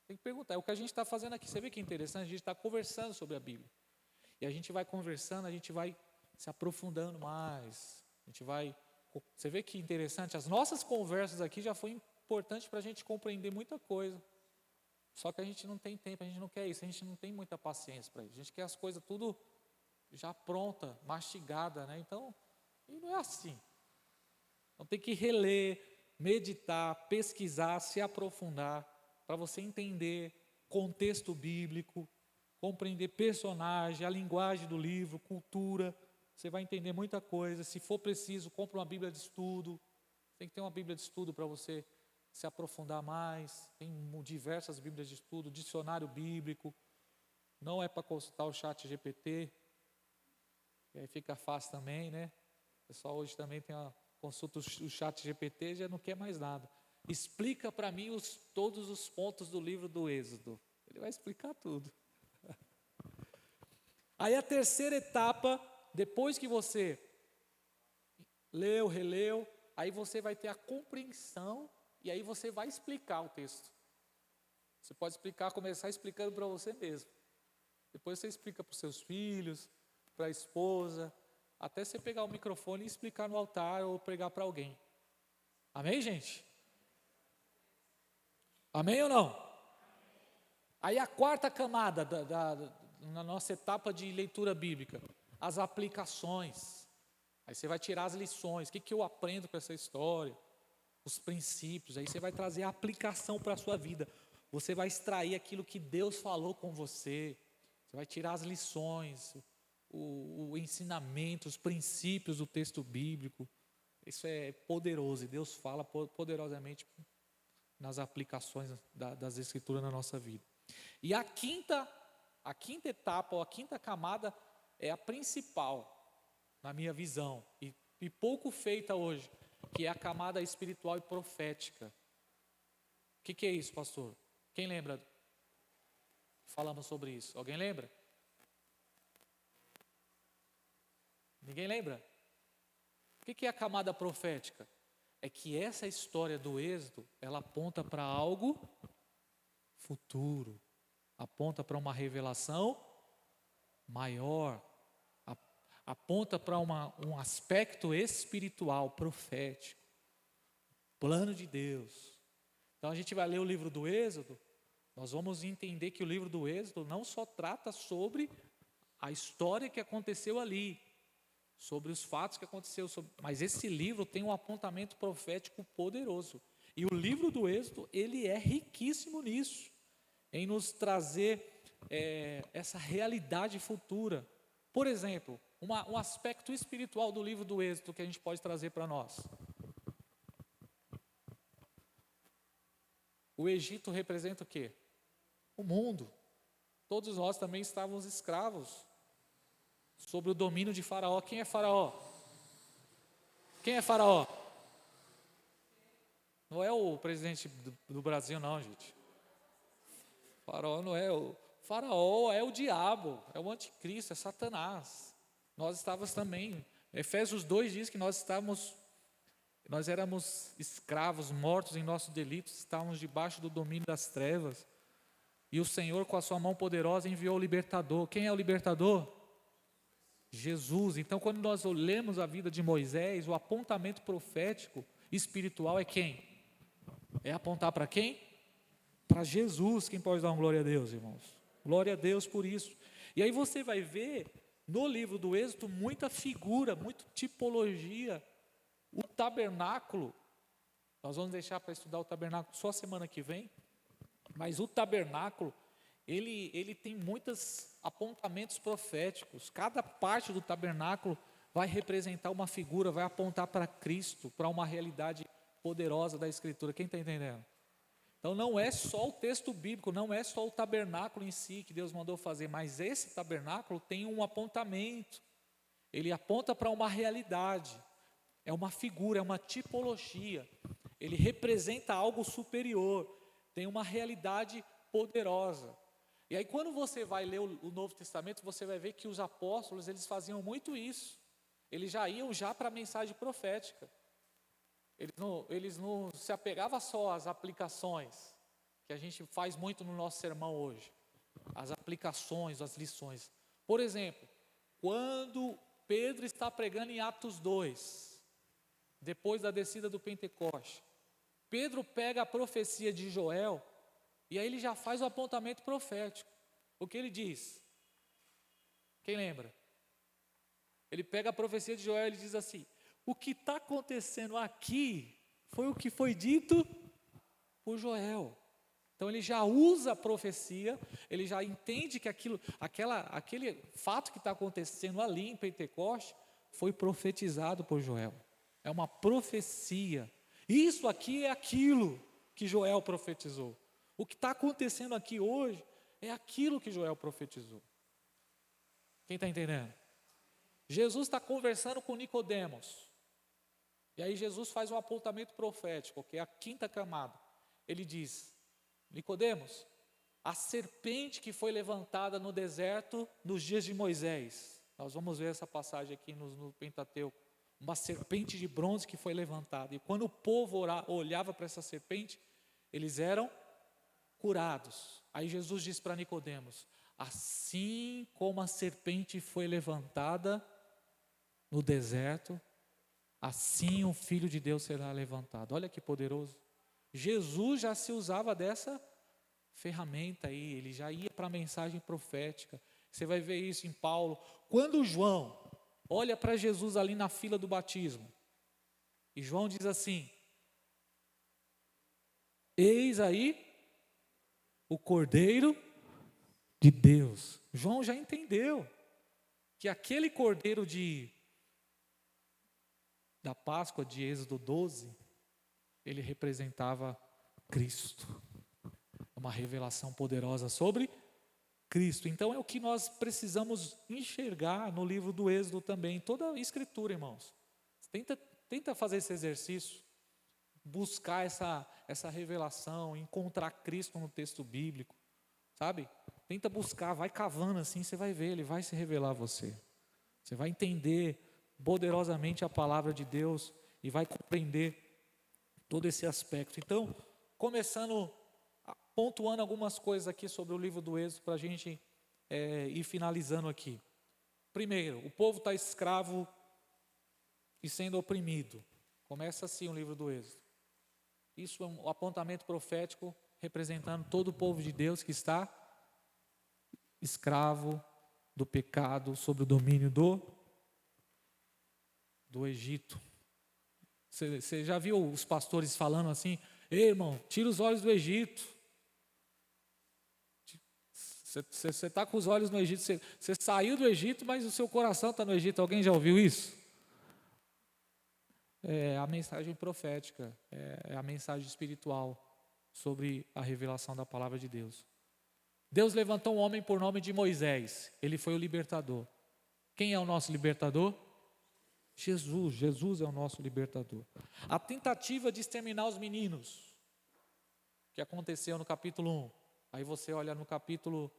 Tem que perguntar, é o que a gente está fazendo aqui. Você vê que é interessante? A gente está conversando sobre a Bíblia. E a gente vai conversando, a gente vai se aprofundando mais. Você vê que interessante? As nossas conversas aqui já foi importante para a gente compreender muita coisa. Só que a gente não tem tempo, a gente não quer isso, a gente não tem muita paciência para isso. A gente quer as coisas tudo já pronta, mastigada, né? Então, e não é assim. Então tem que reler, meditar, pesquisar, se aprofundar, para você entender contexto bíblico, compreender personagem, a linguagem do livro, cultura. Você vai entender muita coisa. Se for preciso, compre uma Bíblia de estudo. Tem que ter uma Bíblia de estudo para você se aprofundar mais. Tem diversas Bíblias de estudo, dicionário bíblico. Não é para consultar o ChatGPT, e aí fica fácil também, né? O pessoal hoje também consulta o ChatGPT e já não quer mais nada. Explica para mim todos os pontos do livro do Êxodo. Ele vai explicar tudo. Aí a terceira etapa, depois que você leu, releu, aí você vai ter a compreensão e aí você vai explicar o texto. Você pode começar explicando para você mesmo. Depois você explica para os seus filhos, para a esposa, até você pegar o microfone e explicar no altar ou pregar para alguém. Amém, gente? Amém ou não? Aí a quarta camada na nossa etapa de leitura bíblica, as aplicações. Aí você vai tirar as lições. O que eu aprendo com essa história? os princípios, aí você vai trazer a aplicação para a sua vida. Você vai extrair aquilo que Deus falou com você. Você vai tirar as lições, o ensinamento, os princípios do texto bíblico. Isso é poderoso, e Deus fala poderosamente nas aplicações das Escrituras na nossa vida. E a quinta etapa, ou a quinta camada, é a principal, na minha visão, e pouco feita hoje, que é a camada espiritual e profética. O que é isso, pastor? Quem lembra? Falamos sobre isso. Alguém lembra? Ninguém lembra? O que é a camada profética? É que essa história do Êxodo, ela aponta para algo futuro, aponta para uma revelação maior, aponta para um aspecto espiritual, profético, plano de Deus. Então a gente vai ler o livro do Êxodo, nós vamos entender que o livro do Êxodo não só trata sobre a história que aconteceu ali, sobre os fatos que aconteceu, mas esse livro tem um apontamento profético poderoso. E o livro do Êxodo, ele é riquíssimo nisso, em nos trazer essa realidade futura. Por exemplo, um aspecto espiritual do livro do Êxodo que a gente pode trazer para nós. O Egito representa o quê? O mundo. Todos nós também estávamos escravos sobre o domínio de Faraó. Quem é Faraó? Quem é Faraó? Não é o presidente do Brasil, não, gente. Faraó não é o... Faraó é o diabo, é o anticristo, é Satanás. Nós estávamos também... Efésios 2 diz que nós éramos escravos, mortos em nossos delitos, estávamos debaixo do domínio das trevas. E o Senhor, com a sua mão poderosa, enviou o libertador. Quem é o libertador? Jesus. Então, quando nós olhamos a vida de Moisés, o apontamento profético espiritual é quem? É apontar para quem? Para Jesus. Quem pode dar uma glória a Deus, irmãos? Glória a Deus por isso. E aí você vai ver no livro do Êxodo muita figura, muita tipologia. O tabernáculo, nós vamos deixar para estudar o tabernáculo só semana que vem, mas o tabernáculo, ele tem muitos apontamentos proféticos. Cada parte do tabernáculo vai representar uma figura, vai apontar para Cristo, para uma realidade poderosa da Escritura. Quem está entendendo? Então não é só o texto bíblico, não é só o tabernáculo em si que Deus mandou fazer, mas esse tabernáculo tem um apontamento. Ele aponta para uma realidade, é uma figura, é uma tipologia. Ele representa algo superior, tem uma realidade poderosa. E aí quando você vai ler o Novo Testamento, você vai ver que os apóstolos, eles faziam muito isso. Eles já iam para a mensagem profética. Eles não se apegavam só às aplicações, que a gente faz muito no nosso sermão hoje. As aplicações, as lições. Por exemplo, quando Pedro está pregando em Atos 2, depois da descida do Pentecoste, Pedro pega a profecia de Joel, e aí ele já faz o apontamento profético. O que ele diz? Quem lembra? Ele pega a profecia de Joel e ele diz assim: o que está acontecendo aqui foi o que foi dito por Joel. Então ele já usa a profecia, ele já entende que aquele fato que está acontecendo ali em Pentecoste foi profetizado por Joel. É uma profecia. Isso aqui é aquilo que Joel profetizou. O que está acontecendo aqui hoje é aquilo que Joel profetizou. Quem está entendendo? Jesus está conversando com Nicodemos. E aí Jesus faz um apontamento profético, que é a quinta camada. Ele diz: Nicodemos, a serpente que foi levantada no deserto nos dias de Moisés. Nós vamos ver essa passagem aqui no Pentateuco. Uma serpente de bronze que foi levantada. E quando o povo olhava para essa serpente, eles eram curados. Aí Jesus diz para Nicodemos: assim como a serpente foi levantada no deserto, assim o Filho de Deus será levantado. Olha que poderoso. Jesus já se usava dessa ferramenta aí, ele já ia para a mensagem profética. Você vai ver isso em Paulo. Quando João olha para Jesus ali na fila do batismo, e João diz assim: Eis aí o Cordeiro de Deus. João já entendeu que aquele Cordeiro da Páscoa de Êxodo 12, ele representava Cristo. Uma revelação poderosa sobre Cristo. Então é o que nós precisamos enxergar no livro do Êxodo também, toda a escritura, irmãos. Tenta fazer esse exercício, buscar essa revelação, encontrar Cristo no texto bíblico, sabe? Tenta buscar, vai cavando assim, você vai ver, ele vai se revelar a você. Você vai entender poderosamente a palavra de Deus e vai compreender todo esse aspecto. Então, pontuando algumas coisas aqui sobre o livro do Êxodo, para a gente ir finalizando aqui. Primeiro, o povo está escravo e sendo oprimido. Começa assim o livro do Êxodo. Isso é um apontamento profético representando todo o povo de Deus que está escravo do pecado, sob o domínio do Egito. Você já viu os pastores falando assim: ei, irmão, tira os olhos do Egito. Você está com os olhos no Egito, você saiu do Egito, mas o seu coração está no Egito. Alguém já ouviu isso? É a mensagem profética, é a mensagem espiritual sobre a revelação da palavra de Deus. Deus levantou um homem por nome de Moisés, ele foi o libertador. Quem é o nosso libertador? Jesus. Jesus é o nosso libertador. A tentativa de exterminar os meninos, que aconteceu no capítulo 1, aí você olha no capítulo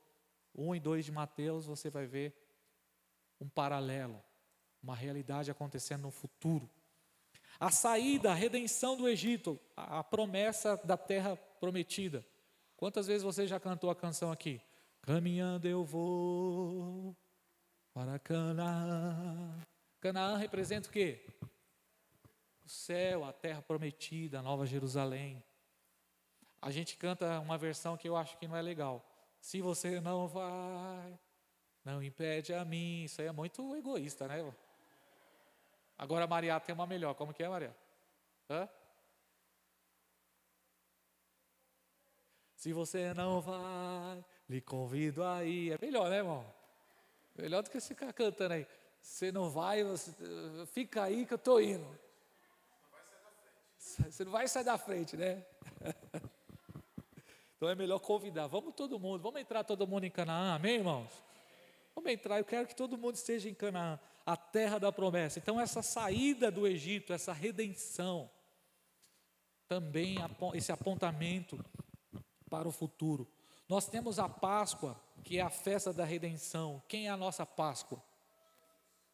1 e 2 de Mateus, você vai ver um paralelo, uma realidade acontecendo no futuro. A saída, a redenção do Egito, a promessa da terra prometida. Quantas vezes você já cantou a canção aqui? Caminhando eu vou para Canaã. Canaã representa o quê? O céu, a terra prometida, a Nova Jerusalém. A gente canta uma versão que eu acho que não é legal. Se você não vai, não impede a mim. Isso aí é muito egoísta, né? Agora a Maria tem uma melhor. Como que é, Maria? Hã? Se você não vai, lhe convido aí. É melhor, né, irmão? Melhor do que você ficar cantando aí. Você não vai, fica aí que eu estou indo. Você não vai sair da frente, né? Então é melhor convidar. Vamos todo mundo, vamos entrar todo mundo em Canaã, amém, irmãos? Vamos entrar, eu quero que todo mundo esteja em Canaã, a terra da promessa. Então essa saída do Egito, essa redenção, também esse apontamento para o futuro. Nós temos a Páscoa, que é a festa da redenção. Quem é a nossa Páscoa?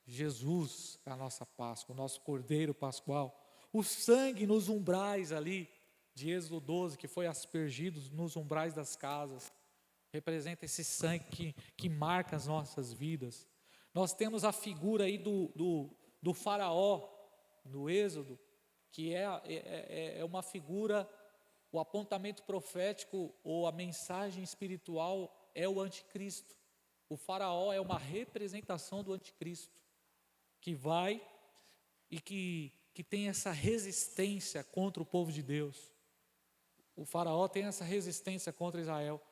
Jesus é a nossa Páscoa, o nosso Cordeiro Pascual. O sangue nos umbrais ali, de Êxodo 12, que foi aspergido nos umbrais das casas, representa esse sangue que marca as nossas vidas. Nós temos a figura aí do faraó, no Êxodo, que é uma figura, o apontamento profético ou a mensagem espiritual é o anticristo. O faraó é uma representação do anticristo, que vai e que tem essa resistência contra o povo de Deus. O faraó tem essa resistência contra Israel,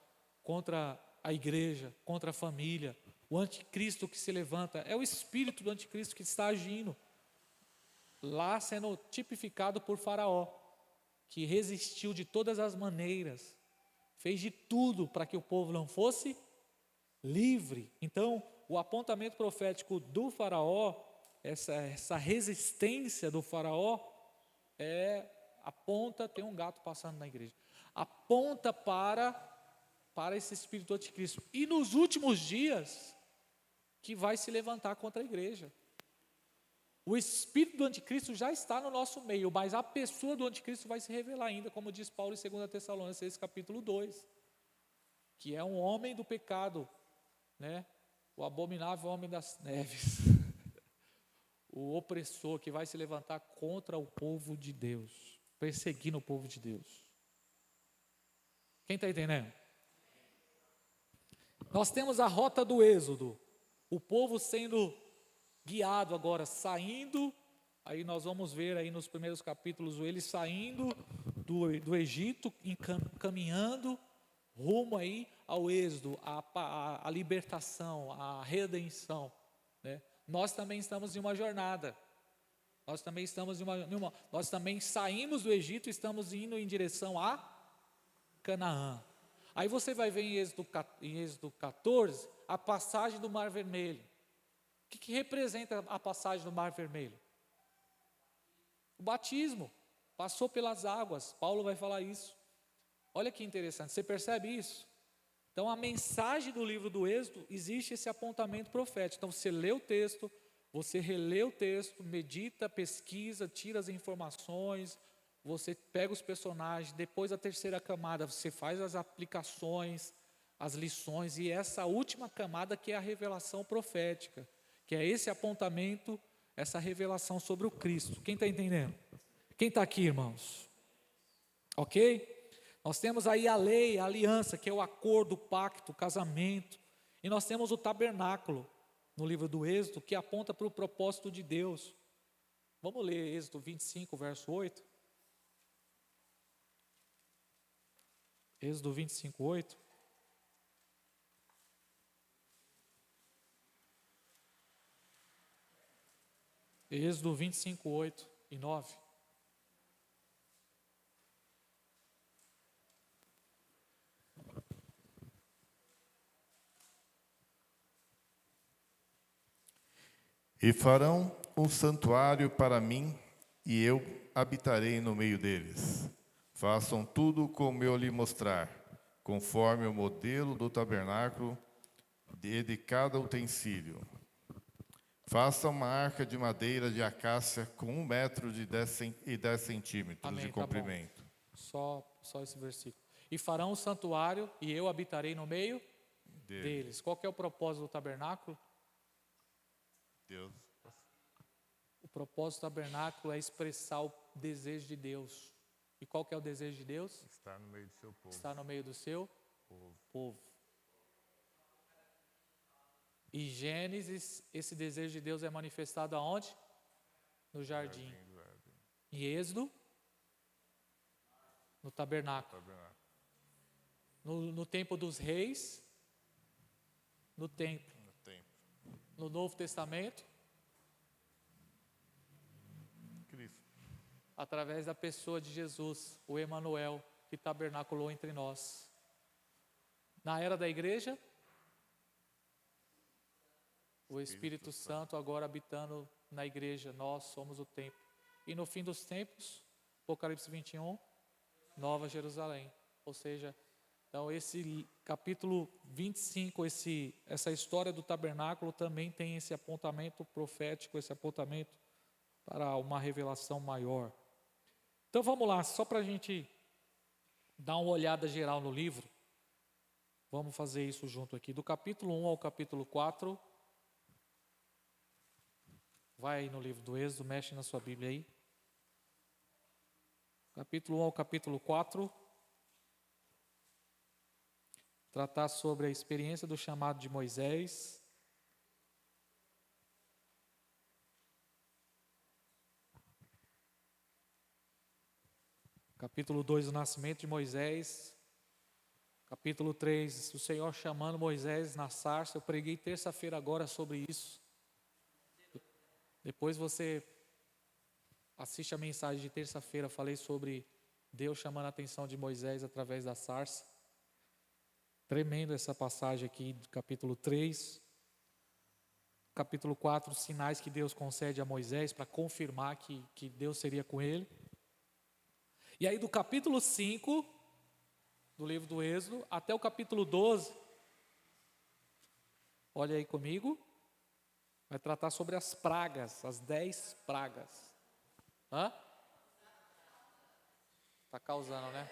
contra a igreja, contra a família. O anticristo que se levanta, é o espírito do anticristo que está agindo, lá sendo tipificado por faraó, que resistiu de todas as maneiras, fez de tudo para que o povo não fosse livre. Então, o apontamento profético do faraó, essa resistência do faraó, aponta, tem um gato passando na igreja, aponta para esse espírito anticristo. E nos últimos dias, que vai se levantar contra a igreja. O espírito do anticristo já está no nosso meio, mas a pessoa do anticristo vai se revelar ainda, como diz Paulo em 2 Tessalonicenses capítulo 2, que é um homem do pecado, né? O abominável homem das neves, o opressor que vai se levantar contra o povo de Deus, perseguindo o povo de Deus. Quem está entendendo? Nós temos a rota do Êxodo, o povo sendo guiado agora, saindo, aí nós vamos ver aí nos primeiros capítulos, eles saindo do Egito, caminhando rumo aí ao êxodo, à libertação, à redenção, né? Nós também estamos em uma jornada. Nós também nós também saímos do Egito e estamos indo em direção a Canaã. Aí você vai ver em Êxodo 14 a passagem do Mar Vermelho. O que representa a passagem do Mar Vermelho? O batismo. Passou pelas águas. Paulo vai falar isso. Olha que interessante. Você percebe isso? Então a mensagem do livro do Êxodo, existe esse apontamento profético. Então você lê o texto, você relê o texto, medita, pesquisa, tira as informações, você pega os personagens, depois a terceira camada, você faz as aplicações, as lições, e essa última camada que é a revelação profética, que é esse apontamento, essa revelação sobre o Cristo. Quem está entendendo? Quem está aqui, irmãos? Ok? Nós temos aí a lei, a aliança, que é o acordo, o pacto, o casamento, e nós temos o tabernáculo, no livro do Êxodo, que aponta para o propósito de Deus. Vamos ler Êxodo 25, verso 8. Êxodo 25, 8. Êxodo 25, 8 e 9. E farão um santuário para mim, e eu habitarei no meio deles. Façam tudo como eu lhe mostrar, conforme o modelo do tabernáculo e de cada utensílio. Faça uma arca de madeira de acácia com 1 metro e 10 centímetros Amém, de comprimento. Tá bom. Só esse versículo. E farão um santuário, e eu habitarei no meio deles. Qual que é o propósito do tabernáculo? Deus. O propósito do tabernáculo é expressar o desejo de Deus. E qual que é o desejo de Deus? Estar no meio do seu povo. Estar no meio do seu povo. Em Gênesis, esse desejo de Deus é manifestado aonde? No jardim. Em Êxodo, no tabernáculo. No tempo dos reis, no templo. No Novo Testamento, Cristo. Através da pessoa de Jesus, o Emanuel, que tabernaculou entre nós. Na era da igreja, o Espírito Santo agora habitando na igreja, nós somos o templo. E no fim dos tempos, Apocalipse 21, Nova Jerusalém. Ou seja, então esse capítulo 25, essa história do tabernáculo também tem esse apontamento profético, esse apontamento para uma revelação maior. Então vamos lá, só para a gente dar uma olhada geral no livro, vamos fazer isso junto aqui. Do capítulo 1 ao capítulo 4, vai aí no livro do Êxodo, mexe na sua Bíblia aí. Capítulo 1 ao capítulo 4. Tratar sobre a experiência do chamado de Moisés. Capítulo 2, o nascimento de Moisés. Capítulo 3, o Senhor chamando Moisés na sarça. Eu preguei terça-feira agora sobre isso. Depois você assiste a mensagem de terça-feira. Falei sobre Deus chamando a atenção de Moisés através da sarça. Tremendo essa passagem aqui do capítulo 3. Capítulo 4, os sinais que Deus concede a Moisés para confirmar que Deus seria com ele. E aí do capítulo 5 do livro do Êxodo até o capítulo 12, olha aí comigo, vai tratar sobre as pragas, as 10 pragas. Tá causando, né?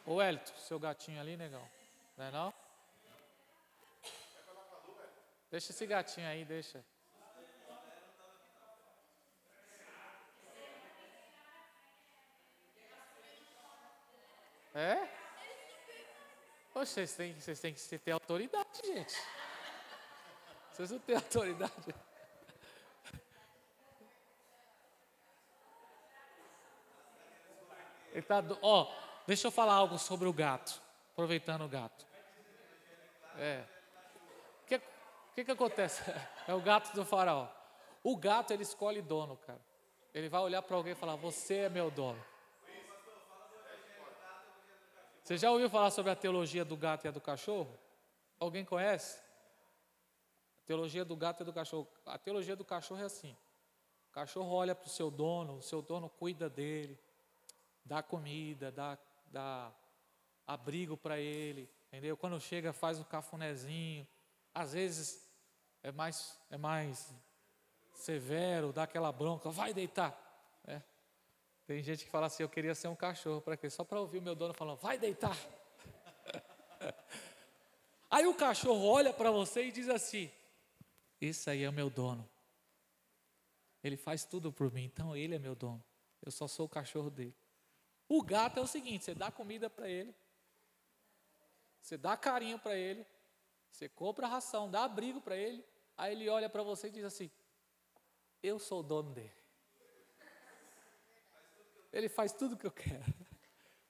Ô Elito, seu gatinho ali, negão. Não é não? Deixa esse gatinho aí, deixa. É? Poxa, vocês têm que ter autoridade, gente. Vocês não têm autoridade. Ele tá ó, deixa eu falar algo sobre o gato, aproveitando o gato. O que acontece? É o gato do faraó. O gato, ele escolhe dono, cara. Ele vai olhar para alguém e falar, você é meu dono. Você já ouviu falar sobre a teologia do gato e a do cachorro? Alguém conhece? A teologia do gato e do cachorro. A teologia do cachorro é assim. O cachorro olha para o seu dono cuida dele, dá comida, dá abrigo para ele, entendeu? Quando chega faz um cafunézinho, às vezes é mais severo, dá aquela bronca, vai deitar. Tem gente que fala assim, eu queria ser um cachorro, para quê? Só para ouvir o meu dono falando, vai deitar. Aí o cachorro olha para você e diz assim, esse aí é o meu dono. Ele faz tudo por mim, então ele é meu dono. Eu só sou o cachorro dele. O gato é o seguinte, você dá comida para ele, você dá carinho para ele, você compra ração, dá abrigo para ele, aí ele olha para você e diz assim, eu sou o dono dele. Ele faz tudo o que eu quero.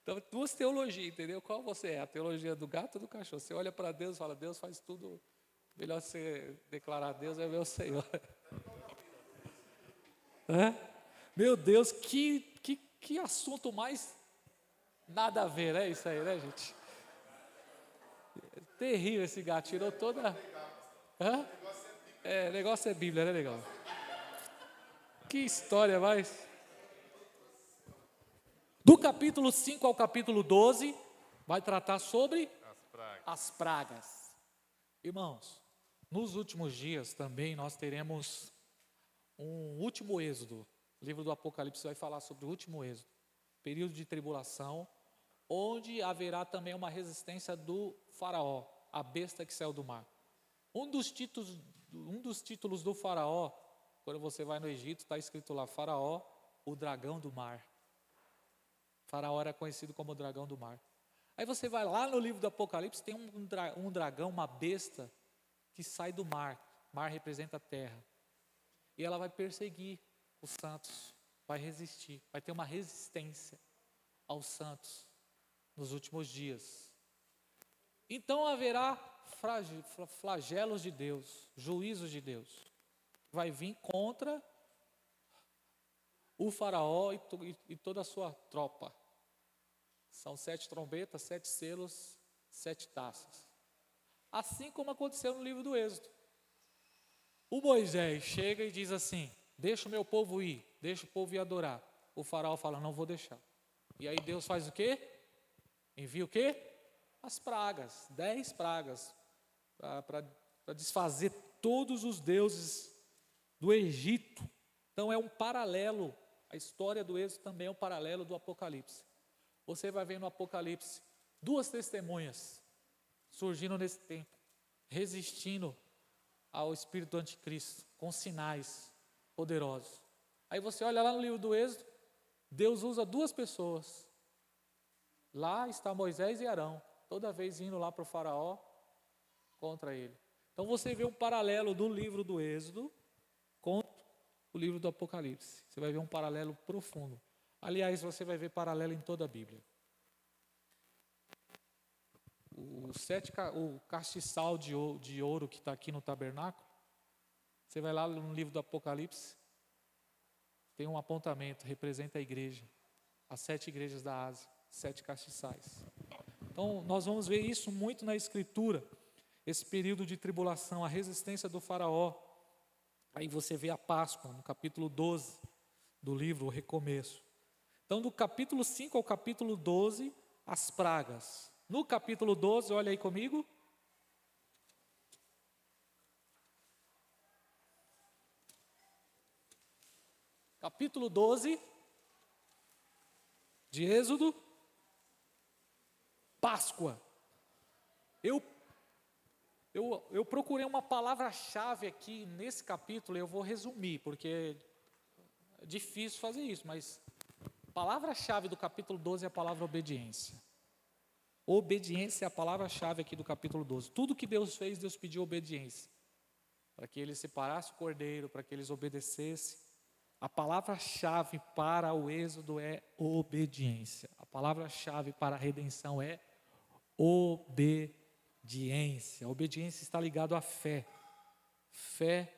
Então, duas teologias, entendeu? Qual você é? A teologia do gato ou do cachorro? Você olha para Deus e fala, Deus faz tudo. Melhor você declarar, Deus é meu Senhor. Meu Deus, que assunto mais nada a ver, é isso aí, né, gente? É terrível esse gato, tirou toda... O negócio é Bíblia, né, legal? Que história mais... Do capítulo 5 ao capítulo 12, vai tratar sobre as pragas. Irmãos, nos últimos dias também nós teremos um último êxodo. O livro do Apocalipse vai falar sobre o último êxodo. Período de tribulação, onde haverá também uma resistência do faraó, a besta que saiu do mar. Um dos títulos do faraó, quando você vai no Egito, está escrito lá, faraó, o dragão do mar. Faraó era conhecido como o dragão do mar. Aí você vai lá no livro do Apocalipse, tem um dragão, uma besta, que sai do mar. Mar representa a terra. E ela vai perseguir os santos, vai resistir, vai ter uma resistência aos santos nos últimos dias. Então haverá flagelos de Deus, juízos de Deus. Vai vir contra o faraó e toda a sua tropa. São 7 trombetas, 7 selos, 7 taças. Assim como aconteceu no livro do Êxodo. O Moisés chega e diz assim, deixa o meu povo ir, deixa o povo ir adorar. O faraó fala, não vou deixar. E aí Deus faz o quê? Envia o quê? As pragas, 10 pragas, para desfazer todos os deuses do Egito. Então é um paralelo, a história do Êxodo também é um paralelo do Apocalipse. Você vai ver no Apocalipse 2 testemunhas surgindo nesse tempo, resistindo ao espírito do anticristo, com sinais poderosos. Aí você olha lá no livro do Êxodo, Deus usa 2 pessoas. Lá está Moisés e Arão, toda vez indo lá para o faraó contra ele. Então você vê um paralelo do livro do Êxodo com o livro do Apocalipse. Você vai ver um paralelo profundo. Aliás, você vai ver paralelo em toda a Bíblia. O castiçal de ouro que está aqui no tabernáculo, você vai lá no livro do Apocalipse, tem um apontamento, representa a igreja, as 7 igrejas da Ásia, 7 castiçais. Então, nós vamos ver isso muito na Escritura, esse período de tribulação, a resistência do faraó. Aí você vê a Páscoa, no capítulo 12 do livro, o Recomeço. Então, do capítulo 5 ao capítulo 12, as pragas. No capítulo 12, olha aí comigo. Capítulo 12 de Êxodo, Páscoa. Eu procurei uma palavra-chave aqui nesse capítulo, eu vou resumir, porque é difícil fazer isso, mas a palavra-chave do capítulo 12 é a palavra obediência. Obediência é a palavra-chave aqui do capítulo 12. Tudo que Deus fez, Deus pediu obediência. Para que ele separasse o cordeiro, para que eles obedecessem. A palavra-chave para o êxodo é obediência. A palavra-chave para a redenção é obediência. A obediência está ligada à fé. Fé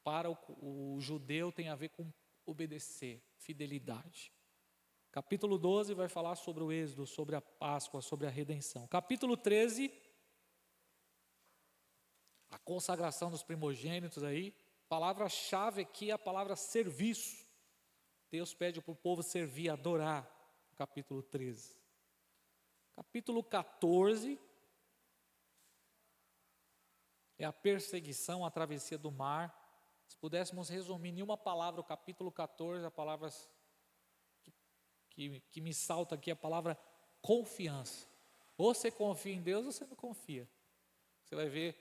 para o judeu tem a ver com obedecer, fidelidade. Capítulo 12 vai falar sobre o êxodo, sobre a Páscoa, sobre a redenção. Capítulo 13, a consagração dos primogênitos aí. Palavra-chave aqui é a palavra serviço. Deus pede para o povo servir, adorar. Capítulo 13. Capítulo 14 é a perseguição, a travessia do mar. Se pudéssemos resumir em uma palavra o capítulo 14, a palavra que me salta aqui é a palavra confiança. Ou você confia em Deus ou você não confia. Você vai ver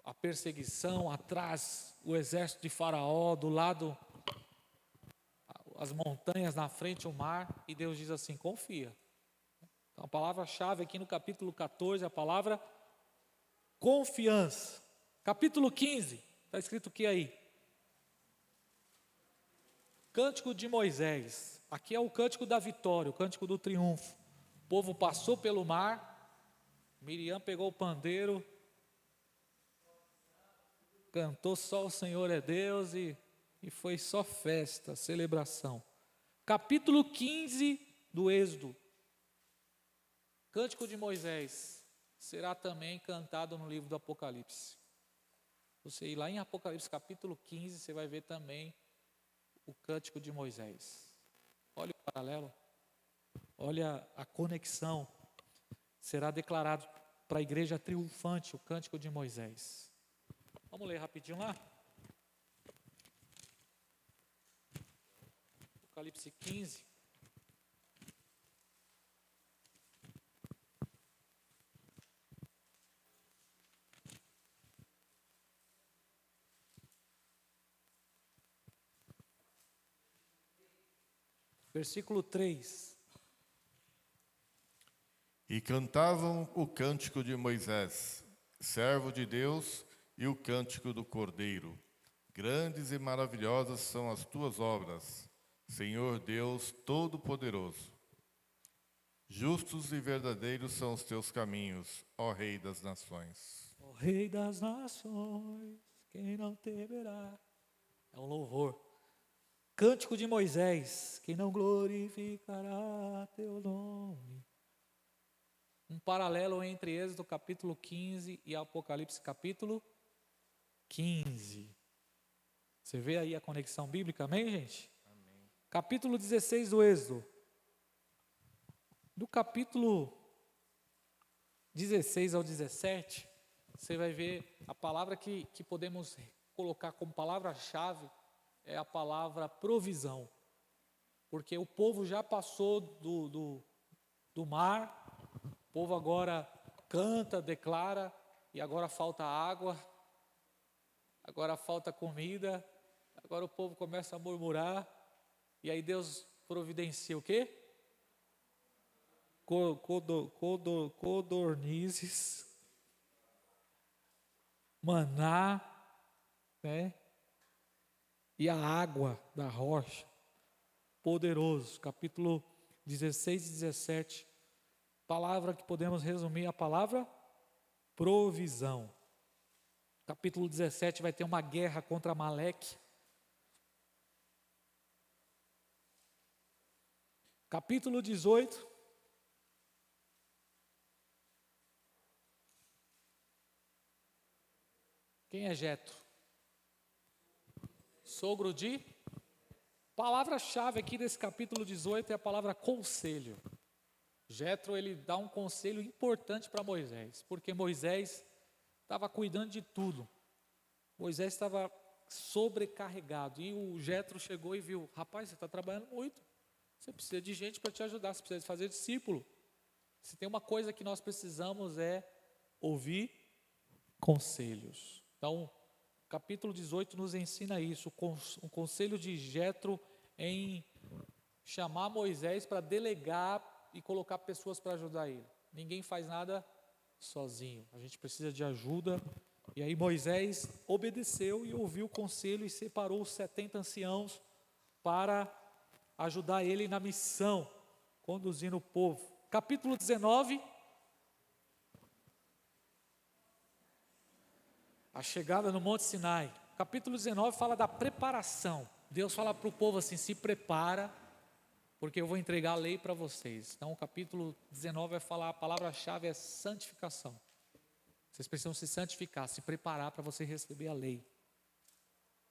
a perseguição atrás, o exército de Faraó, do lado, as montanhas, na frente o mar, e Deus diz assim, confia. Então a palavra-chave aqui no capítulo 14 é a palavra confiança. Capítulo 15, está escrito o que aí? Cântico de Moisés. Aqui é o cântico da vitória, o cântico do triunfo. O povo passou pelo mar, Miriam pegou o pandeiro, cantou só o Senhor é Deus e foi só festa, celebração. Capítulo 15 do Êxodo. Cântico de Moisés será também cantado no livro do Apocalipse. Você ir lá em Apocalipse capítulo 15, você vai ver também o cântico de Moisés. Olha o paralelo, olha a conexão. Será declarado para a igreja triunfante o cântico de Moisés. Vamos ler rapidinho lá? Apocalipse 15. Versículo 3. E cantavam o cântico de Moisés, servo de Deus, e o cântico do Cordeiro. Grandes e maravilhosas são as tuas obras, Senhor Deus Todo-Poderoso. Justos e verdadeiros são os teus caminhos, ó Rei das Nações. Ó Rei das Nações, quem não temerá? É um louvor. Cântico de Moisés, quem não glorificará teu nome? Um paralelo entre Êxodo capítulo 15 e Apocalipse capítulo 15. Você vê aí a conexão bíblica, amém, gente? Amém. Capítulo 16 do Êxodo. Do capítulo 16 ao 17, você vai ver a palavra que podemos colocar como palavra-chave é a palavra provisão. Porque o povo já passou do mar, o povo agora canta, declara, e agora falta água, agora falta comida, agora o povo começa a murmurar, e aí Deus providencia o quê? Codornizes, maná, né? E a água da rocha, poderoso. Capítulo 16 e 17, palavra que podemos resumir, a palavra provisão. Capítulo 17 vai ter uma guerra contra Amaleque. Capítulo 18. Quem é Jetro? Sogro de? Palavra-chave aqui desse capítulo 18 é a palavra conselho. Jetro, ele dá um conselho importante para Moisés, porque Moisés estava cuidando de tudo. Moisés estava sobrecarregado, e o Jetro chegou e viu, rapaz, você está trabalhando muito, você precisa de gente para te ajudar, você precisa fazer discípulo. Se tem uma coisa que nós precisamos é ouvir conselhos. Então, o capítulo 18 nos ensina isso, o conselho de Jetro em chamar Moisés para delegar e colocar pessoas para ajudar ele. Ninguém faz nada sozinho, a gente precisa de ajuda E aí Moisés obedeceu e ouviu o conselho e separou os 70 anciãos para ajudar ele na missão, conduzindo o povo. Capítulo 19, a chegada no Monte Sinai. Capítulo 19 fala da preparação. Deus fala para o povo assim: se prepara, porque eu vou entregar a lei para vocês. Então o capítulo 19 vai falar, a palavra-chave é santificação. Vocês precisam se santificar, se preparar para você receber a lei.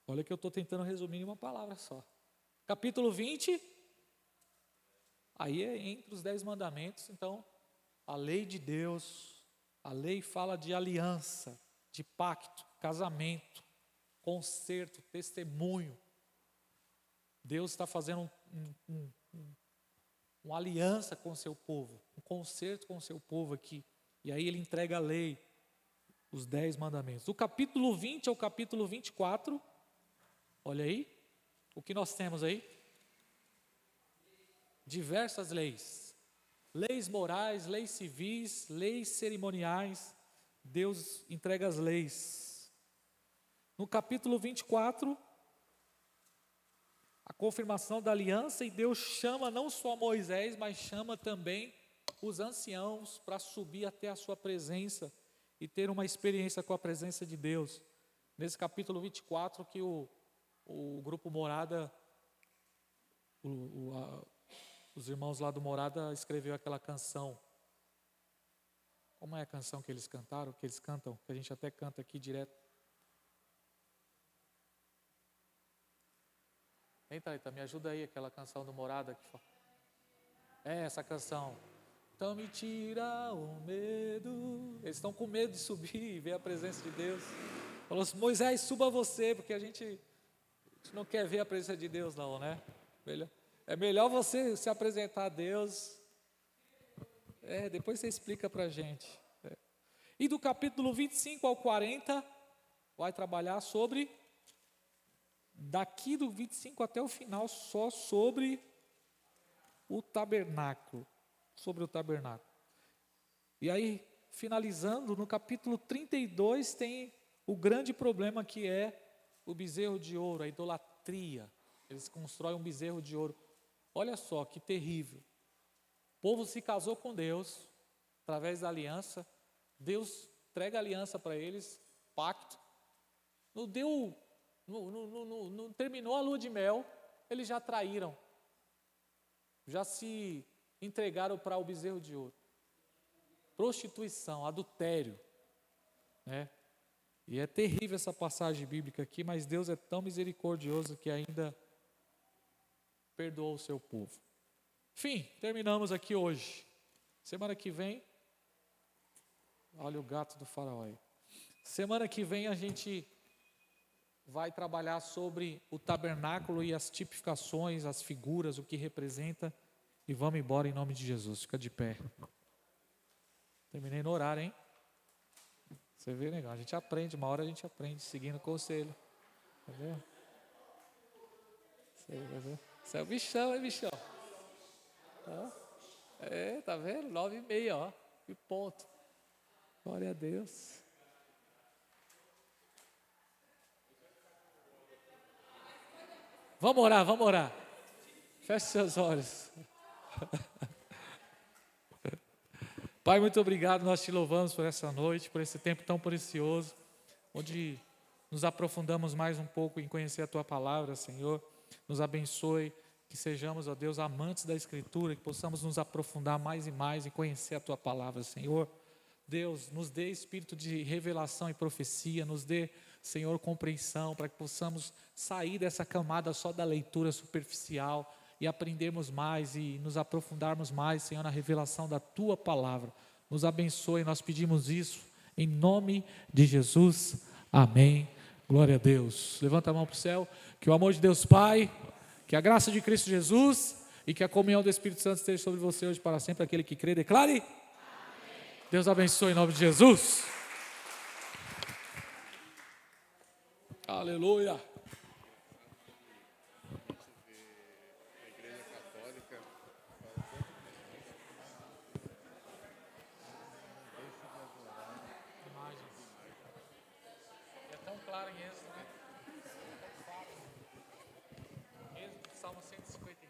Olha que eu estou tentando resumir em uma palavra só. Capítulo 20, aí é entre os 10 mandamentos. Então, a lei de Deus, a lei fala de aliança, de pacto, casamento, conserto, testemunho. Deus está fazendo uma aliança com o seu povo, um conserto com o seu povo aqui. E aí ele entrega a lei, os 10 mandamentos. Do capítulo 20 ao capítulo 24, olha aí, o que nós temos aí? Diversas leis. Leis morais, leis civis, leis cerimoniais. Deus entrega as leis. No capítulo 24, a confirmação da aliança, e Deus chama não só Moisés, mas chama também os anciãos para subir até a sua presença e ter uma experiência com a presença de Deus. Nesse capítulo 24 que o grupo Morada, os irmãos lá do Morada escreveu aquela canção. Como é a canção que eles cantaram, que eles cantam, que a gente até canta aqui direto? Hein, Thalita, me ajuda aí, aquela canção do Morada. Essa canção. Então me tira o medo. Eles estão com medo de subir e ver a presença de Deus. Falou assim: Moisés, suba você, porque a gente não quer ver a presença de Deus não, né? É melhor você se apresentar a Deus. Depois você explica para a gente. E do capítulo 25 ao 40, vai trabalhar sobre, daqui do 25 até o final, só sobre o tabernáculo. Sobre o tabernáculo. E aí, finalizando, no capítulo 32 tem o grande problema que é o bezerro de ouro, a idolatria. Eles constroem um bezerro de ouro. Olha só que terrível. O povo se casou com Deus através da aliança. Deus entrega a aliança para eles, pacto. Não terminou a lua de mel, eles já traíram. Já se entregaram para o bezerro de ouro. Prostituição, adultério, né? E é terrível essa passagem bíblica aqui, mas Deus é tão misericordioso que ainda perdoou o seu povo. Enfim, terminamos aqui hoje. Semana que vem, olha o gato do faraó aí. Semana que vem a gente vai trabalhar sobre o tabernáculo e as tipificações, as figuras, o que representa. E vamos embora em nome de Jesus. Fica de pé. Terminei no horário, hein? Você vê, negão? A gente aprende, uma hora a gente aprende, seguindo o conselho. Tá vendo? Você é o bichão, hein, bichão? Tá vendo? 9h30, ó. E ponto. Glória a Deus. Vamos orar, vamos orar. Feche seus olhos. Pai, muito obrigado, nós te louvamos por essa noite, por esse tempo tão precioso, onde nos aprofundamos mais um pouco em conhecer a Tua Palavra, Senhor. Nos abençoe, que sejamos, ó Deus, amantes da Escritura, que possamos nos aprofundar mais e mais em conhecer a Tua Palavra, Senhor. Deus, nos dê espírito de revelação e profecia, nos dê, Senhor, compreensão, para que possamos sair dessa camada só da leitura superficial e aprendermos mais e nos aprofundarmos mais, Senhor, na revelação da Tua Palavra. Nos abençoe, nós pedimos isso em nome de Jesus. Amém. Glória a Deus. Levanta a mão para o céu. Que o amor de Deus Pai, que a graça de Cristo Jesus e que a comunhão do Espírito Santo esteja sobre você hoje para sempre. Aquele que crê, declare. Amém. Deus abençoe em nome de Jesus. Aleluia. claro em Êxodo, né? Êxodo, Salmo 150.